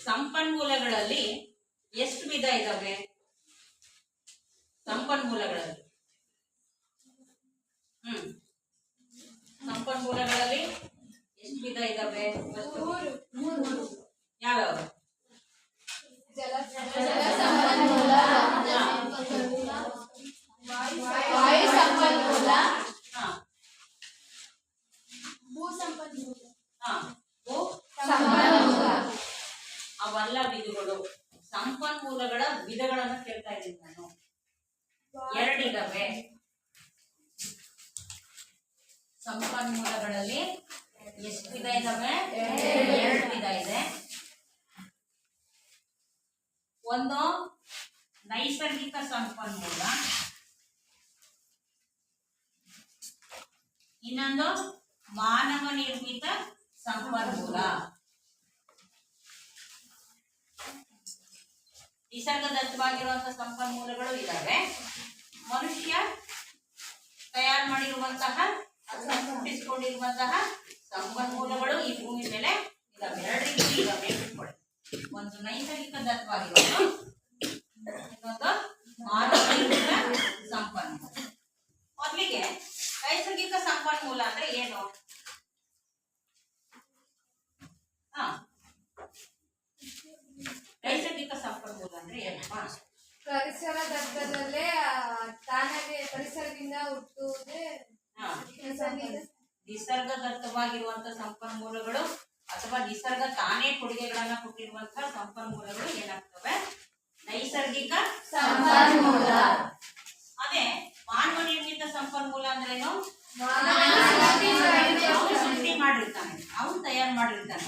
ಸಂಪನ್ಮೂಲಗಳಲ್ಲಿ ಎಷ್ಟು ವಿಧ ಇದಾವೆ? ಸಂಪನ್ಮೂಲಗಳಲ್ಲಿ ಸಂಪನ್ಮೂಲಗಳಲ್ಲಿ ಎಷ್ಟು ವಿಧ ಇದಾವೆ? ಯಾವ್ಯಾವ? ವಾಯು ಸಂಪನ್ಮೂಲ, ಭೂ ಸಂಪನ್ಮೂಲ, ಅವೆಲ್ಲ ವಿಧಗಳು. ಸಂಪನ್ಮೂಲಗಳ ವಿಧಗಳನ್ನು ಕೇಳ್ತಾ ಇದ್ದೀನಿ ನಾನು. ಎರಡಿದಾವೆ. ಸಂಪನ್ಮೂಲಗಳಲ್ಲಿ ಎಷ್ಟು ವಿಧ ಇದಾವೆ? ಎರಡು ವಿಧ ಇದೆ. ಒಂದು ನೈಸರ್ಗಿಕ ಸಂಪನ್ಮೂಲ, ಇನ್ನೊಂದು ಮಾನವ ನಿರ್ಮಿತ ಸಂಪನ್ಮೂಲ. ನಿಸರ್ಗದತ್ತವಾಗಿರುವಂತಹ ಸಂಪನ್ಮೂಲಗಳು ಇದ್ದಾವೆ. ಮನುಷ್ಯ ತಯಾರು ಮಾಡಿರುವಂತಹ ಅಥವಾ ಸೃಷ್ಟಿಸಿಕೊಂಡಿರುವಂತಹ ಸಂಪನ್ಮೂಲಗಳು ಈ ಭೂಮಿ ಮೇಲೆ ಇದಾವೆ. ಎರಡು ರೀತಿ ಇದಾವೆ. ಒಂದು ನೈಸರ್ಗಿಕ ದತ್ತವಾಗಿರೋದು, ಇನ್ನೊಂದು ಮಾನವ ನಿರ್ಮಿತ ಸಂಪನ್ಮೂಲ. ಮೊದಲಿಗೆ ನೈಸರ್ಗಿಕ ಸಂಪನ್ಮೂಲ ಅಂದ್ರೆ ಏನು? ನೈಸರ್ಗಿಕ ಸಂಪನ್ಮೂಲ ಅಂದ್ರೆ ಏನಪ್ಪ? ಪರಿಸರ ದತ್ತದಲ್ಲೇ ತಾನಾಗೆ ಪರಿಸರದಿಂದ ಹುಟ್ಟುವುದೇ ನಿಸರ್ಗದತ್ತವಾಗಿರುವಂತಹ ಸಂಪನ್ಮೂಲಗಳು ಅಥವಾ ನಿಸರ್ಗ ತಾನೇ ಕೊಡುಗೆಗಳನ್ನ ಕೊಟ್ಟಿರುವಂತಹ ಸಂಪನ್ಮೂಲಗಳು ಏನಾಗ್ತವೆ? ನೈಸರ್ಗಿಕ ಸಂಪನ್ಮೂಲ. ಅದೇ ಮಾನವ ನಿರ್ಮಿತ ಸಂಪನ್ಮೂಲ ಅಂದ್ರೇನು? ಅವನು ಸೃಷ್ಟಿ ಮಾಡಿರ್ತಾನೆ, ಅವನು ತಯಾರು ಮಾಡಿರ್ತಾನೆ.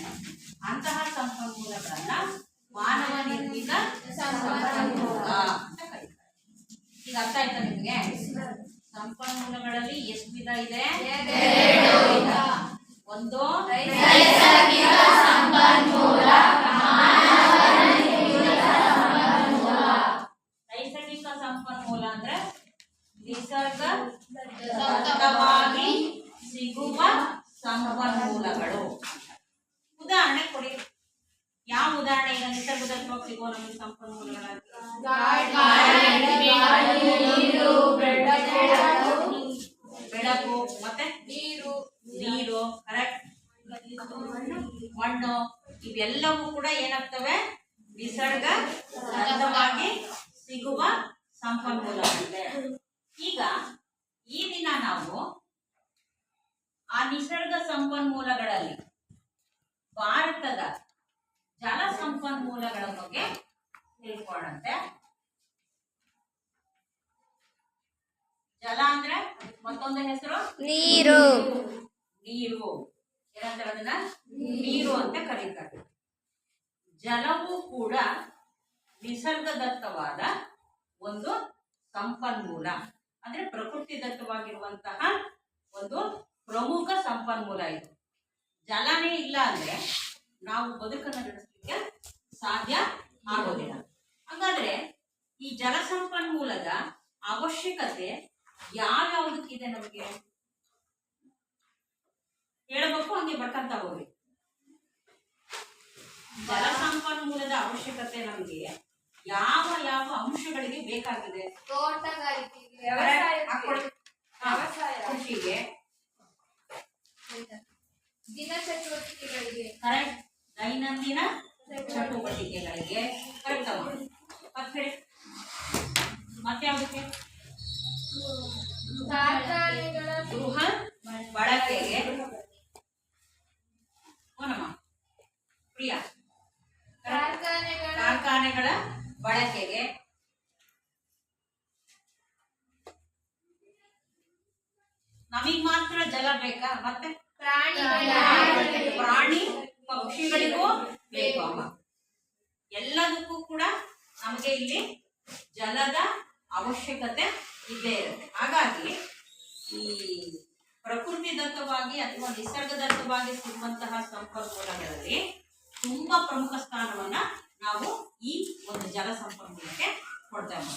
ಅಂತಹ ಸಂಪನ್ಮೂಲಗಳನ್ನ ಮಾನವ ನಿರ್ಮಿತ ಸಂಪನ್ಮೂಲ ಅಂತ ಕರೀತಾರೆ. ಈಗ ಅರ್ಥ ಆಯ್ತಾ ನಿಮ್ಗೆ? ಸಂಪನ್ಮೂಲಗಳಲ್ಲಿ ಎಷ್ಟು ವಿಧ ಇದೆ? ಒಂದು ನೈಸರ್ಗಿಕ ಸಂಪನ್ಮೂಲ, ನೈಸರ್ಗಿಕ ಸಂಪನ್ಮೂಲ ಅಂದ್ರೆ ನಿಸರ್ಗದತ್ತವಾಗಿ ಸಿಗುವ ಸಂಪನ್ಮೂಲಗಳು. ಉದಾಹರಣೆ ಕೊಡಿ. ಯಾವ ಉದಾಹರಣೆ? ಈಗ ನಿಸರ್ಗದತ್ತವಾಗಿ ಸಿಗುವ ನಮಗೆ ಸಂಪನ್ಮೂಲಗಳ ಬೆಳಕು, ಮತ್ತೆ ನೀರು, ಕರೆಕ್ಟ್, ಮಣ್ಣು, ಇವೆಲ್ಲವೂ ಕೂಡ ಏನಾಗ್ತವೆ? ನಿಸರ್ಗದತ್ತವಾಗಿ ಸಿಗುವ ಸಂಪನ್ಮೂಲಗಳಿದೆ. ಈಗ ಈ ದಿನ ನಾವು ಆ ನಿಸರ್ಗ ಸಂಪನ್ಮೂಲಗಳಲ್ಲಿ ಭಾರತದ ಜಲ ಸಂಪನ್ಮೂಲಗಳ ಬಗ್ಗೆ ತಿಳ್ಕೊಳ್ಳಂತೆ. ಜಲ ಅಂದ್ರೆ ಮತ್ತೊಂದು ಹೆಸರು ನೀರು. ನೀರು ಏನಂತಾರೆ? ಅದನ್ನ ನೀರು ಅಂತ ಕರೀತಾರೆ. ಜಲವು ಕೂಡ ನಿಸರ್ಗದತ್ತವಾದ ಒಂದು ಸಂಪನ್ಮೂಲ, ಅಂದ್ರೆ ಪ್ರಕೃತಿ ದತ್ತವಾಗಿರುವಂತಹ ಒಂದು ಪ್ರಮುಖ ಸಂಪನ್ಮೂಲ. ಇದು ಜಲನೇ ಇಲ್ಲ ಅಂದ್ರೆ ನಾವು ಬದುಕನ್ನು ನಡೆಸಲಿಕ್ಕೆ ಸಾಧ್ಯ ಆಗೋದಿಲ್ಲ. ಹಾಗಾದ್ರೆ ಈ ಜಲ ಸಂಪನ್ಮೂಲದ ಅವಶ್ಯಕತೆ ಯಾವ್ಯಾವುದಕ್ಕಿದೆ ನಮಗೆ ಹೇಳಬೇಕು, ಹಂಗೆ ಬರ್ಕಂತ ಹೋಗ್ರಿ. ಜಲ ಸಂಪನ್ಮೂಲದ ಅವಶ್ಯಕತೆ ನಮಗೆ ಯಾವ ಯಾವ ಅಂಶಗಳಿಗೆ ಬೇಕಾಗಿದೆ? ತೋಟಗಾರಿಕೆಗೆ, ಕೃಷಿಗೆ, ದಿನ ಚಟುವಟಿಕೆಗಳಿಗೆ, ಕರೆಕ್ಟ್, ದೈನಂದಿನ ಚಟುವಟಿಕೆಗಳಿಗೆ, ಕರೆಕ್ಟ್ ಅಮ್ಮ. ಮತ್ತೆ ಯಾವುದಕ್ಕೆ? ಕಾರ್ಖಾನೆಗಳ ಗೃಹ ಬಳಕೆಗೆ. ಪ್ರಿಯಾ, ಕಾರ್ಖಾನೆಗಳ ಬಳಕೆಗೆ. ನಮಗ್ ಮಾತ್ರ ಜಲ ಬೇಕಾ? ಮತ್ತೆ ಪ್ರಾಣಿ ಪಕ್ಷಿಗಳಿಗೂ ಬೇಕು ಅಮ್ಮ. ಎಲ್ಲದಕ್ಕೂ ಕೂಡ ನಮಗೆ ಇಲ್ಲಿ ಜಲದ ಅವಶ್ಯಕತೆ ಇದ್ದೇ ಇರುತ್ತೆ. ಹಾಗಾಗಿ ಈ ಪ್ರಕೃತಿ ದತ್ತವಾಗಿ ಅಥವಾ ನಿಸರ್ಗದತ್ತವಾಗಿ ಸಿಗುವಂತಹ ಸಂಪನ್ಮೂಲಗಳಲ್ಲಿ ತುಂಬಾ ಪ್ರಮುಖ ಸ್ಥಾನವನ್ನ ನಾವು ಈ ಒಂದು ಜಲ ಸಂಪನ್ಮೂಲಕ್ಕೆ ಕೊಡ್ತೇವೆ.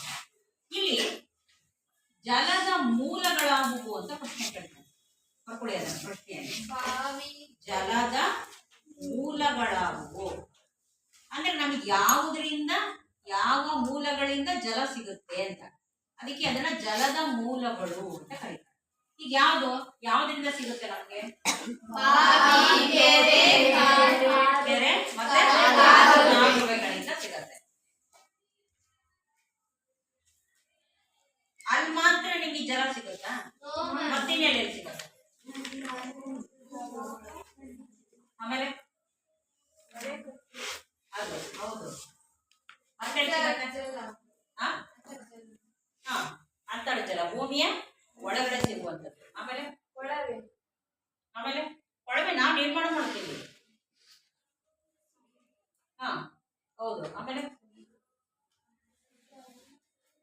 ಇಲ್ಲಿ ಜಲದ ಮೂಲಗಳಾಗುವು ಅಂತ ಪ್ರಶ್ನೆ ಕೇಳ್ತಾರೆ. ಬರ್ಕೊಳ್ಳಿ ಅದನ್ನ ಪ್ರಶ್ನೆಯಲ್ಲಿ. ಜಲದ ಮೂಲಗಳಾಗುವು ಅಂದ್ರೆ ಯಾವುದರಿಂದ ಯಾವ ಮೂಲಗಳಿಂದ ಜಲ ಸಿಗುತ್ತೆ ಅಂತ. ಅದಕ್ಕೆ ಅದನ್ನ ಜಲದ ಮೂಲಗಳು ಅಂತ ಕರೀತಾರೆ. ಈಗ ಯಾವ್ದ್ರಿಂದ ಸಿಗುತ್ತೆ ನಮ್ಗೆ? ಕೆರೆ ಮತ್ತೆ ಕಾಲುವೆಗಳಿಂದ ಸಿಗುತ್ತೆ. ಅಲ್ಲಿ ಮಾತ್ರ ನಿಮ್ಗೆ ಜಲ ಸಿಗುತ್ತಾ? ಮತ್ತಿನ್ನೆಲ್ಲಿ ಸಿಗುತ್ತೆ? ಆಮೇಲೆ ಅದು ಹೌದು, ಮತ್ತೆ ಅಂತರ್ಜಲ ಭೂಮಿಯ ಒಳಗಡೆ ಸಿಗುವಂಥದ್ದು. ಆಮೇಲೆ ಕೊಳವೆ ನಾವು ನಿರ್ಮಾಣ ಮಾಡ್ತೀವಿ. ಹೌದು. ಆಮೇಲೆ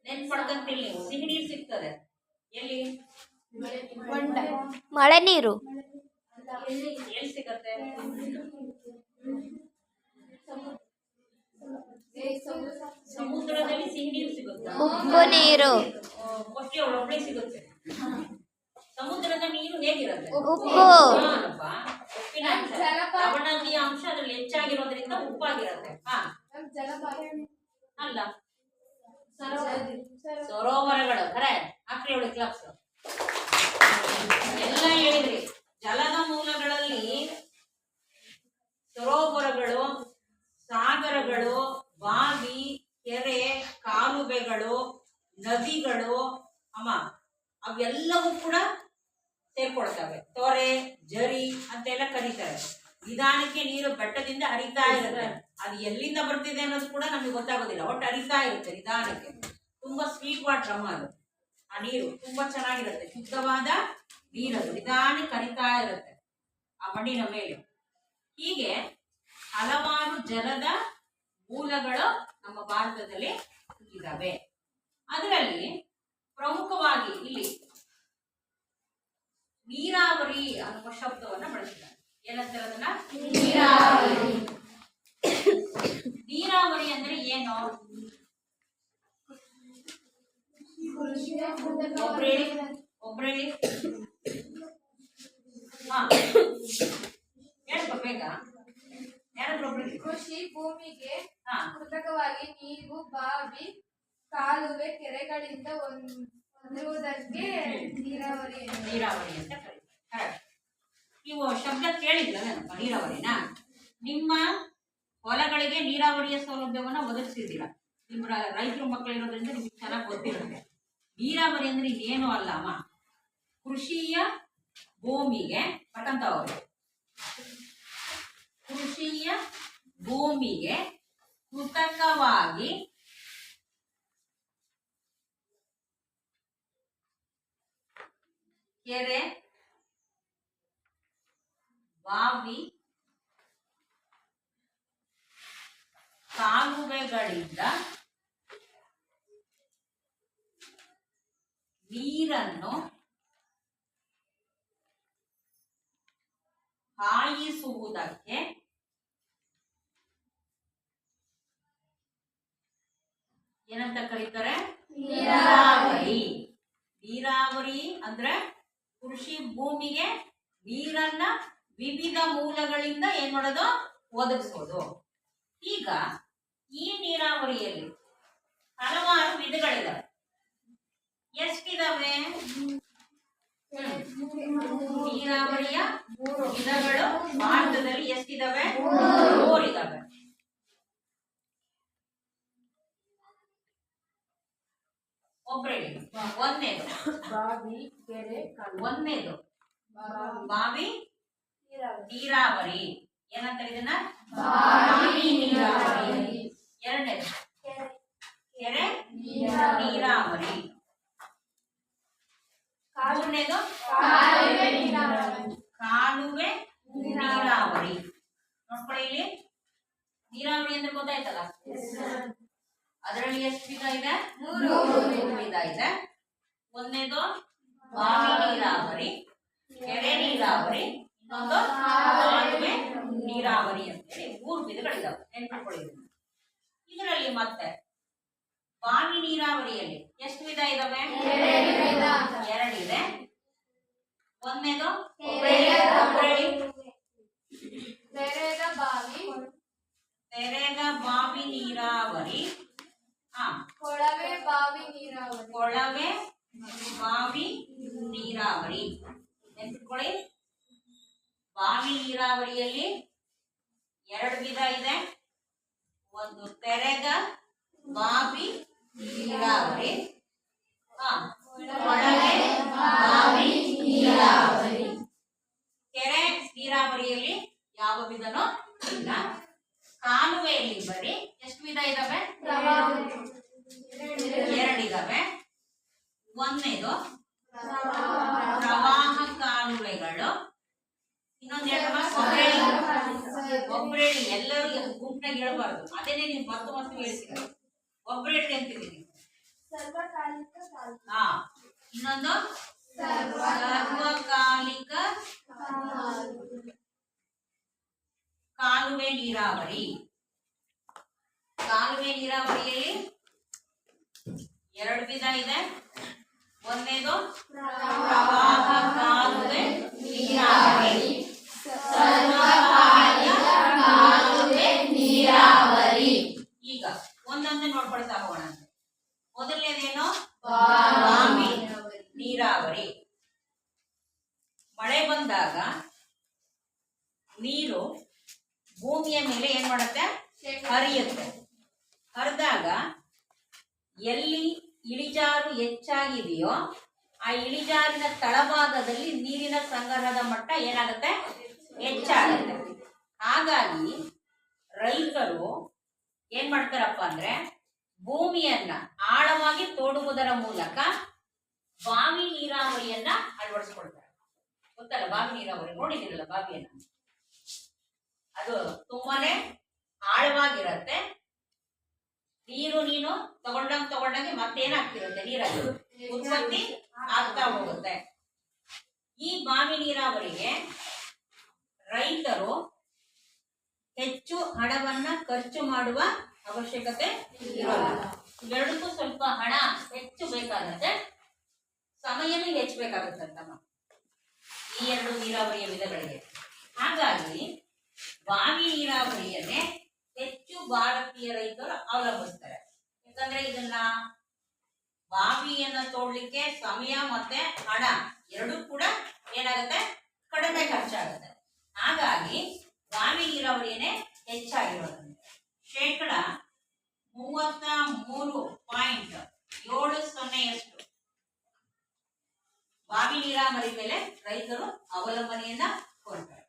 ನೆನ್ಪು ಮಾಡ್ಕೊಂತೀವಿ ನೀವು, ಸಿಹಿ ನೀರು ಸಿಗ್ತದೆ ಎಲ್ಲಿ? ಮಳೆ ನೀರು ಎಲ್ಲಿ ಸಿಗತ್ತೆ? ಸಮುದ್ರದಲ್ಲಿ ಸಿಹಿ ನೀರು ಸಿಗುತ್ತೆ, ಉಪ್ಪು ನೀರು, ಒಬ್ಬಳಿ ಸಿಗುತ್ತೆ. ಸಮುದ್ರದ ನೀರು ಹೇಗಿರುತ್ತೆ? ಉಪ್ಪು. ಉಪ್ಪಿನ ಅಂಶ, ಲವಣಾಂಶೀಯ ಅಂಶ ಅದ್ರಲ್ಲಿ ಹೆಚ್ಚಾಗಿರೋದ್ರಿಂದ ಉಪ್ಪಾಗಿರುತ್ತೆ. ಅಲ್ಲ, ಸರೋವರಗಳು ಖರೆ ಹಾಕ್ರಿ ಅವಳಿ ಕ್ಲಾಸ್ ಎಲ್ಲ ಹೇಳಿದ್ರಿ. ಜಲದ ಮೂಲಗಳಲ್ಲಿ ಸರೋವರಗಳು, ಸಾಗರಗಳು, ಬಾವಿ, ಕೆರೆ, ಕಾಲುವೆಗಳು, ನದಿಗಳು ಅವೆಲ್ಲವೂ ಕೂಡ ಸೇರ್ಕೊಳ್ತವೆ. ತೊರೆ, ಜರಿ ಅಂತೆಲ್ಲ ಕರೀತಾರೆ. ನಿಧಾನಕ್ಕೆ ನೀರು ಬೆಟ್ಟದಿಂದ ಹರಿತಾ ಇರುತ್ತೆ. ಅದು ಎಲ್ಲಿಂದ ಬರ್ತಿದೆ ಅನ್ನೋದು ಕೂಡ ನಮಗೆ ಗೊತ್ತಾಗೋದಿಲ್ಲ. ಒಟ್ಟು ಹರಿತಾ ಇರುತ್ತೆ ನಿಧಾನಕ್ಕೆ. ತುಂಬಾ ಸ್ವೀಟ್ ವಾಟರ್ ಅದು. ಆ ನೀರು ತುಂಬಾ ಚೆನ್ನಾಗಿರುತ್ತೆ, ಶುದ್ಧವಾದ ನೀರದು. ನಿಧಾನಕ್ಕೆ ಹರಿತಾ ಇರುತ್ತೆ ಆ ಮಣ್ಣಿನ ಮೇಲೆ. ಹೀಗೆ ಹಲವಾರು ಜಲದ ಮೂಲಗಳು ನಮ್ಮ ಭಾರತದಲ್ಲಿ ಇದ್ದಾವೆ. ಅದರಲ್ಲಿ ಪ್ರಮುಖವಾಗಿ ಇಲ್ಲಿ ನೀರಾವರಿ ಅನ್ನುವ ಶಬ್ದವನ್ನ ಬಳಸಿದ್ದಾರೆ. ಏನಂತಾರೆ ಅದನ್ನ? ನೀರಾವರಿ. ನೀರಾವರಿ ಅಂದ್ರೆ ಏನು? ಒಬ್ರೇಳಿ ಹೇಳ್ಕೊ ಬೇಗ. ಯಾರಾದ್ರೂ ಒಬ್ರಿಗೆ. ಕೃಷಿ ಭೂಮಿಗೆ ಕೃತಕವಾಗಿ ನೀರು, ಬಾವಿ, ಕಾಲುವೆ, ಕೆರೆಗಳಿಂದ ಹೊಂದುವುದಕ್ಕೆ ನೀರಾವರಿ ಅಂತ ಕರೀತಾರೆ. ನೀವು ಶಬ್ದ ಕೇಳಿದ್ಲ ನೀರಾವರಿನ? ನಿಮ್ಮ ಹೊಲಗಳಿಗೆ ನೀರಾವರಿಯ ಸೌಲಭ್ಯವನ್ನ ಒದಗಿಸಿದ್ದೀರಾ. ನಿಮ್ಮ ರೈತರು ಮಕ್ಕಳಿರೋದ್ರಿಂದ ನಿಮ್ಗೆ ಚೆನ್ನಾಗಿ ಗೊತ್ತಿರುತ್ತೆ. ನೀರಾವರಿ ಅಂದ್ರೆ ಏನು ಅಲ್ಲ ಅಮ್ಮ, ಕೃಷಿಯ ಭೂಮಿಗೆ ಪಟ್ಟಂತವ್ರು, ಕೃಷಿಯ ಭೂಮಿಗೆ ಕೃತಕವಾಗಿ ಕೆರೆ, ಬಾವಿ, ಕಾಲುವೆಗಳಿಂದ ನೀರನ್ನು ಹಾಯಿಸುವುದಕ್ಕೆ ಏನಂತ ಕರೀತಾರೆ? ನೀರಾವರಿ. ನೀರಾವರಿ ಅಂದ್ರೆ ಕೃಷಿ ಭೂಮಿಗೆ ನೀರನ್ನ ವಿವಿಧ ಮೂಲಗಳಿಂದ ಏನ್ ಮಾಡೋದು? ಒದಗಿಸೋದು. ಈಗ ಈ ನೀರಾವರಿಯಲ್ಲಿ ಹಲವಾರು ವಿಧಗಳಿದಾವೆ. ಎಷ್ಟಿದಾವೆ? ನೀರಾವರಿಯ ವಿಧಗಳು ಭಾರತದಲ್ಲಿ ಎಷ್ಟಿದಾವೆ? 3 ಇದಾವೆ. ಒಬ್ರೇಳಿ. ಒಂದನೇದು ಬಾವಿ, ಕೆರೆ, ಒಂದನೇದು ಬಾವಿ ನೀರಾವರಿ. ಏನಂತಾರೆ ಇದನ್ನ? ಬಾವಿ ನೀರಾವರಿ. ಎರಡನೇದು ಕೆರೆ ನೀರಾವರಿ. ಮೂರನೇದು ಕಾಲುವೆ ನೀರಾವರಿ. ನೋಡ್ಕೊಳ್ಳಿ, ಇಲ್ಲಿ ನೀರಾವರಿ ಅಂದ್ರೆ ಗೊತ್ತಾಯ್ತಲ್ಲ. ಅದರಲ್ಲಿ ಎಷ್ಟು ವಿಧ ಇದೆ? 3 ವಿಧ ಇದೆ. ಒಂದನೇದು ಬಾವಿ ನೀರಾವರಿ, ಕೆರೆ ನೀರಾವರಿ, ಇನ್ನೊಂದು ಕಾಲುವೆ ನೀರಾವರಿ ಅಂತೇಳಿ 3 ವಿಧಗಳಿದಾವೆ. ನೆನ್ಪಿಟ್ಕೊಳ್ಳಿ. ಇದರಲ್ಲಿ ಮತ್ತೆ ಬಾವಿ ನೀರಾವರಿಯಲ್ಲಿ ಎಷ್ಟು ವಿಧ ಇದಾವೆ? 2 ಇದೆ. ಒಂದನೇದು ಬಾವಿ, ತೆರೆದ ಬಾವಿ ನೀರಾವರಿ. ಕೊಳವೆ ಬಾವಿ ನೀರಾವರಿ. ಕೊಳವೆ ಬಾವಿ ನೀರಾವರಿ. ನೆನ್ಪಿಟ್ಕೊಳ್ಳಿ, ಬಾವಿ ನೀರಾವರಿಯಲ್ಲಿ ಎರಡು ವಿಧ ಇದೆ. ಒಂದು ತೆರೆದ ಬಾವಿ ನೀರಾವರಿ, ಕೊಳವೆ ಬಾವಿ ನೀರಾವರಿ. ಕೆರೆ ನೀರಾವರಿಯಲ್ಲಿ ಯಾವ ವಿಧನೂ ಇಲ್ಲ. ಕಾಲುವೆಯಲ್ಲಿ ಬರೀ ಎಷ್ಟು ವಿಧ ಇದಾವೆ? ಎರಡಿದಾವೆ. ಒಂದನೇದು ಪ್ರವಾಹ ಕಾಲುವೆಗಳು, ಇನ್ನೊಂದು ಒಬ್ಬರೇಳಿ. ಎಲ್ಲರೂ ಗುಂಪಿನಾಗ ಹೇಳ್ಬಾರ್ದು, ಅದೇನೇ ನೀವು ಮತ್ತೆ ಹೇಳ್ತೀರ. ಒಬ್ಬರೇಳಿ ಅಂತಿದ್ದೀನಿ. ಇನ್ನೊಂದು ಸರ್ವಕಾಲಿಕ ಕಾಲುವೆ ನೀರಾವರಿ. ಕಾಲುವೆ ನೀರಾವರಿಯಲ್ಲಿ ಎರಡು ವಿಧ ಇದೆ. ಒಂದನೇದು ಪ್ರವಾಹ ಕಾಲುವೆ ನೀರಾವರಿ, ಸರ್ವಕಾಲಿಕ ಕಾಲುವೆ ನೀರಾವರಿ. ಈಗ ಒಂದೊಂದೇ ನೋಡ್ಕೊಳ್ತಾ ಹೋಗೋಣ. ಮೊದಲನೇದೇನು? ಬಾವಿ ನೀರಾವರಿ. ಮಳೆ ಬಂದಾಗ ನೀರು ಭೂಮಿಯ ಮೇಲೆ ಏನ್ ಮಾಡುತ್ತೆ? ಹರಿಯುತ್ತೆ. ಹರಿದಾಗ ಎಲ್ಲಿ ಇಳಿಜಾರು ಹೆಚ್ಚಾಗಿದೆಯೋ ಆ ಇಳಿಜಾರಿನ ತಳಭಾಗದಲ್ಲಿ ನೀರಿನ ಸಂಗ್ರಹದ ಮಟ್ಟ ಏನಾಗುತ್ತೆ? ಹೆಚ್ಚಾಗುತ್ತೆ. ಹಾಗಾಗಿ ರೈತರು ಏನ್ ಮಾಡ್ತಾರಪ್ಪ ಅಂದ್ರೆ, ಭೂಮಿಯನ್ನ ಆಳವಾಗಿ ತೋಡುವುದರ ಮೂಲಕ ಬಾವಿ ನೀರಾವರಿಯನ್ನ ಅಳವಡಿಸ್ಕೊಳ್ತಾರೆ. ಗೊತ್ತಲ್ಲ ಬಾವಿ ನೀರಾವರಿ? ನೋಡಿದಿರಲ್ಲ ಬಾವಿಯನ್ನ? ಅದು ತುಂಬಾನೇ ಆಳವಾಗಿರತ್ತೆ. ನೀನು ತಗೊಂಡಂಗೆ ಮತ್ತೇನಾಗ್ತಿರುತ್ತೆ? ನೀರಲ್ಲಿ ಉತ್ಪತ್ತಿ ಆಗ್ತಾ ಹೋಗುತ್ತೆ. ಈ ಬಾವಿ ನೀರಾವರಿಗೆ ರೈತರು ಹೆಚ್ಚು ಹಣವನ್ನ ಖರ್ಚು ಮಾಡುವ ಅವಶ್ಯಕತೆ ಇರೋಲ್ಲ. ಎರಡಕ್ಕೂ ಸ್ವಲ್ಪ ಹಣ ಹೆಚ್ಚು ಬೇಕಾಗುತ್ತೆ, ಸಮಯನೂ ಹೆಚ್ಚು ಬೇಕಾಗುತ್ತಂತಮ್ಮ ಈ ಎರಡು ನೀರಾವರಿಯ ವಿಧಗಳಿಗೆ. ಹಾಗಾಗಿ ಬಾವಿ ನೀರಾವರಿಯನ್ನೇ ಹೆಚ್ಚು ಭಾರತೀಯ ರೈತರು ಅವಲಂಬಿಸ್ತಾರೆ. ಯಾಕಂದ್ರೆ ಇದನ್ನ ಬಾವಿಯನ್ನ ತೋಡ್ಲಿಕ್ಕೆ ಸಮಯ ಮತ್ತೆ ಹಣ ಎರಡೂ ಕೂಡ ಏನಾಗುತ್ತೆ? ಕಡಿಮೆ ಖರ್ಚಾಗುತ್ತೆ. ಹಾಗಾಗಿ ಬಾವಿ ನೀರಾವರಿಯನ್ನೇ ಹೆಚ್ಚಾಗಿರೋದ್ರಿಂದ 33.70% ಬಾವಿ ನೀರಾವರಿ ಮೇಲೆ ರೈತರು ಅವಲಂಬನೆಯನ್ನ ಕೊಡ್ತಾರೆ.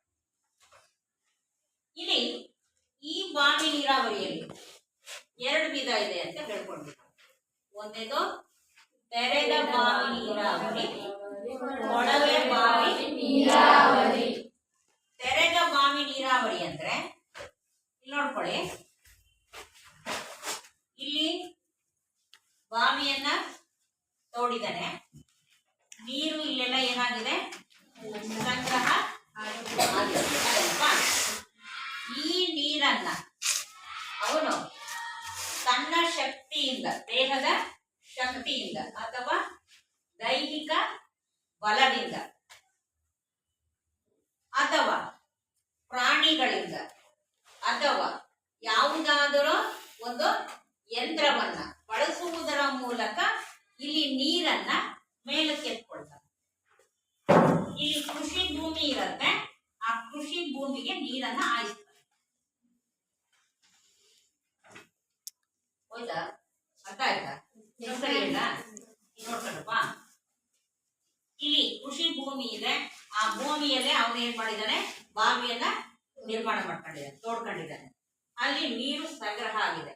ಇಲ್ಲಿ ಈ ಬಾವಿ ನೀರಾವರಿಯಲ್ಲಿ ಎರಡು ವಿಧ ಇದೆ ಅಂತ ಹೇಳ್ಕೊಂಡಿದ್ದಾರೆ. ಒಂದೇದು ತೆರೆದ ಬಾವಿ ನೀರಾವರಿ, ಕೊಳವೆ ಬಾವಿ ನೀರಾವರಿ. ತೆರೆದ ಬಾವಿ ನೀರಾವರಿ ಅಂದ್ರೆ ಇಲ್ಲಿ ನೋಡ್ಕೊಳ್ಳಿ, ಇಲ್ಲಿ ಬಾವಿಯನ್ನ ತೋಡಿದಾನೆ, ನೀರು ಇಲ್ಲೆಲ್ಲ ಏನಾಗಿದೆ? ಸಂಗ್ರಹ ಆಗಿದೆ. ಈ ನೀರನ್ನ ಅವನು ತನ್ನ ಶಕ್ತಿಯಿಂದ, ದೇಹದ ಶಕ್ತಿಯಿಂದ ಅಥವಾ ದೈಹಿಕ ಬಲದಿಂದ ಅಥವಾ ಪ್ರಾಣಿಗಳಿಂದ ಅಥವಾ ಯಾವುದಾದರೂ ಒಂದು ಯಂತ್ರವನ್ನ ಬಳಸುವುದರ ಮೂಲಕ ಇಲ್ಲಿ ನೀರನ್ನ ಮೇಲಕ್ಕೆ ಎತ್ಕೊಳ್ತಾರೆ. ಇಲ್ಲಿ ಕೃಷಿ ಭೂಮಿ ಇರುತ್ತೆ, ಆ ಕೃಷಿ ಭೂಮಿಗೆ ನೀರನ್ನ ಹಾಯಿಸ್ತಾರೆ. ಹೌದಾ? ಅರ್ಥ ಆಯ್ತಾ? ಸರಿ ಇಲ್ಲ? ನೋಡ್ಕೊಂಡಪ್ಪ, ಇಲ್ಲಿ ಕೃಷಿ ಭೂಮಿ ಇದೆ, ಆ ಭೂಮಿಯಲ್ಲೇ ಅವನು ಏನ್ ಮಾಡಿದ್ದಾನೆ? ಬಾವಿಯನ್ನ ನಿರ್ಮಾಣ ಮಾಡ್ಕೊಂಡಿದ್ದಾನೆ, ತೋಡ್ಕೊಂಡಿದ್ದಾನೆ. ಅಲ್ಲಿ ನೀರು ಸಂಗ್ರಹ ಆಗಿದೆ.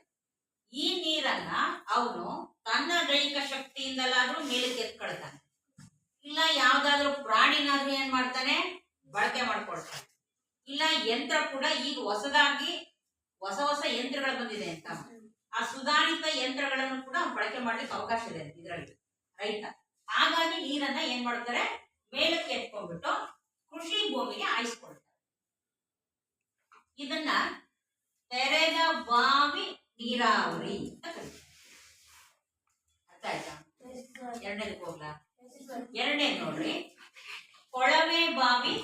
ಈ ನೀರನ್ನ ಅವನು ತನ್ನ ದೈಹಿಕ ಶಕ್ತಿಯಿಂದಲಾದ್ರೂ ಮೇಲಕ್ಕೆ ಎತ್ಕೊಳ್ತಾನೆ, ಇಲ್ಲ ಯಾವ್ದಾದ್ರು ಪ್ರಾಣಿನಾದ್ರೂ ಏನ್ ಮಾಡ್ತಾನೆ? ಬಳಕೆ ಮಾಡ್ಕೊಳ್ತಾನೆ. ಇಲ್ಲ ಯಂತ್ರ ಕೂಡ ಈಗ ಹೊಸದಾಗಿ ಹೊಸ ಯಂತ್ರಗಳು ಬಂದಿದೆ ಅಂತ, ಆ ಸುಧಾರಿತ ಯಂತ್ರಗಳನ್ನು ಕೂಡ ಬಳಕೆ ಮಾಡ್ಲಿಕ್ಕೆ ಅವಕಾಶ ಇದೆ ಇದರಲ್ಲಿ ರೈತ. ಹಾಗಾಗಿ ನೀರನ್ನ ಏನ್ ಮಾಡ್ತಾರೆ? ಮೇಲಕ್ಕೆ ಎತ್ಕೊಂಡ್ಬಿಟ್ಟು ಕೃಷಿ ಭೂಮಿಗೆ ಹಾಯಿಸ್ಕೊಳ್ತಾರೆ. ಇದನ್ನ ತೆರೆದ ಬಾವಿ ನೀರಾವರಿ ಅಂತ ಕರೀತಾರೆ. ಅರ್ಥ ಆಯ್ತಾ? ಎರಡನೇದಕ್ಕೆ ಹೋಗ್ಲಾ? ಎರಡನೇದು ನೋಡ್ರಿ, ಕೊಳವೆ ಬಾವಿ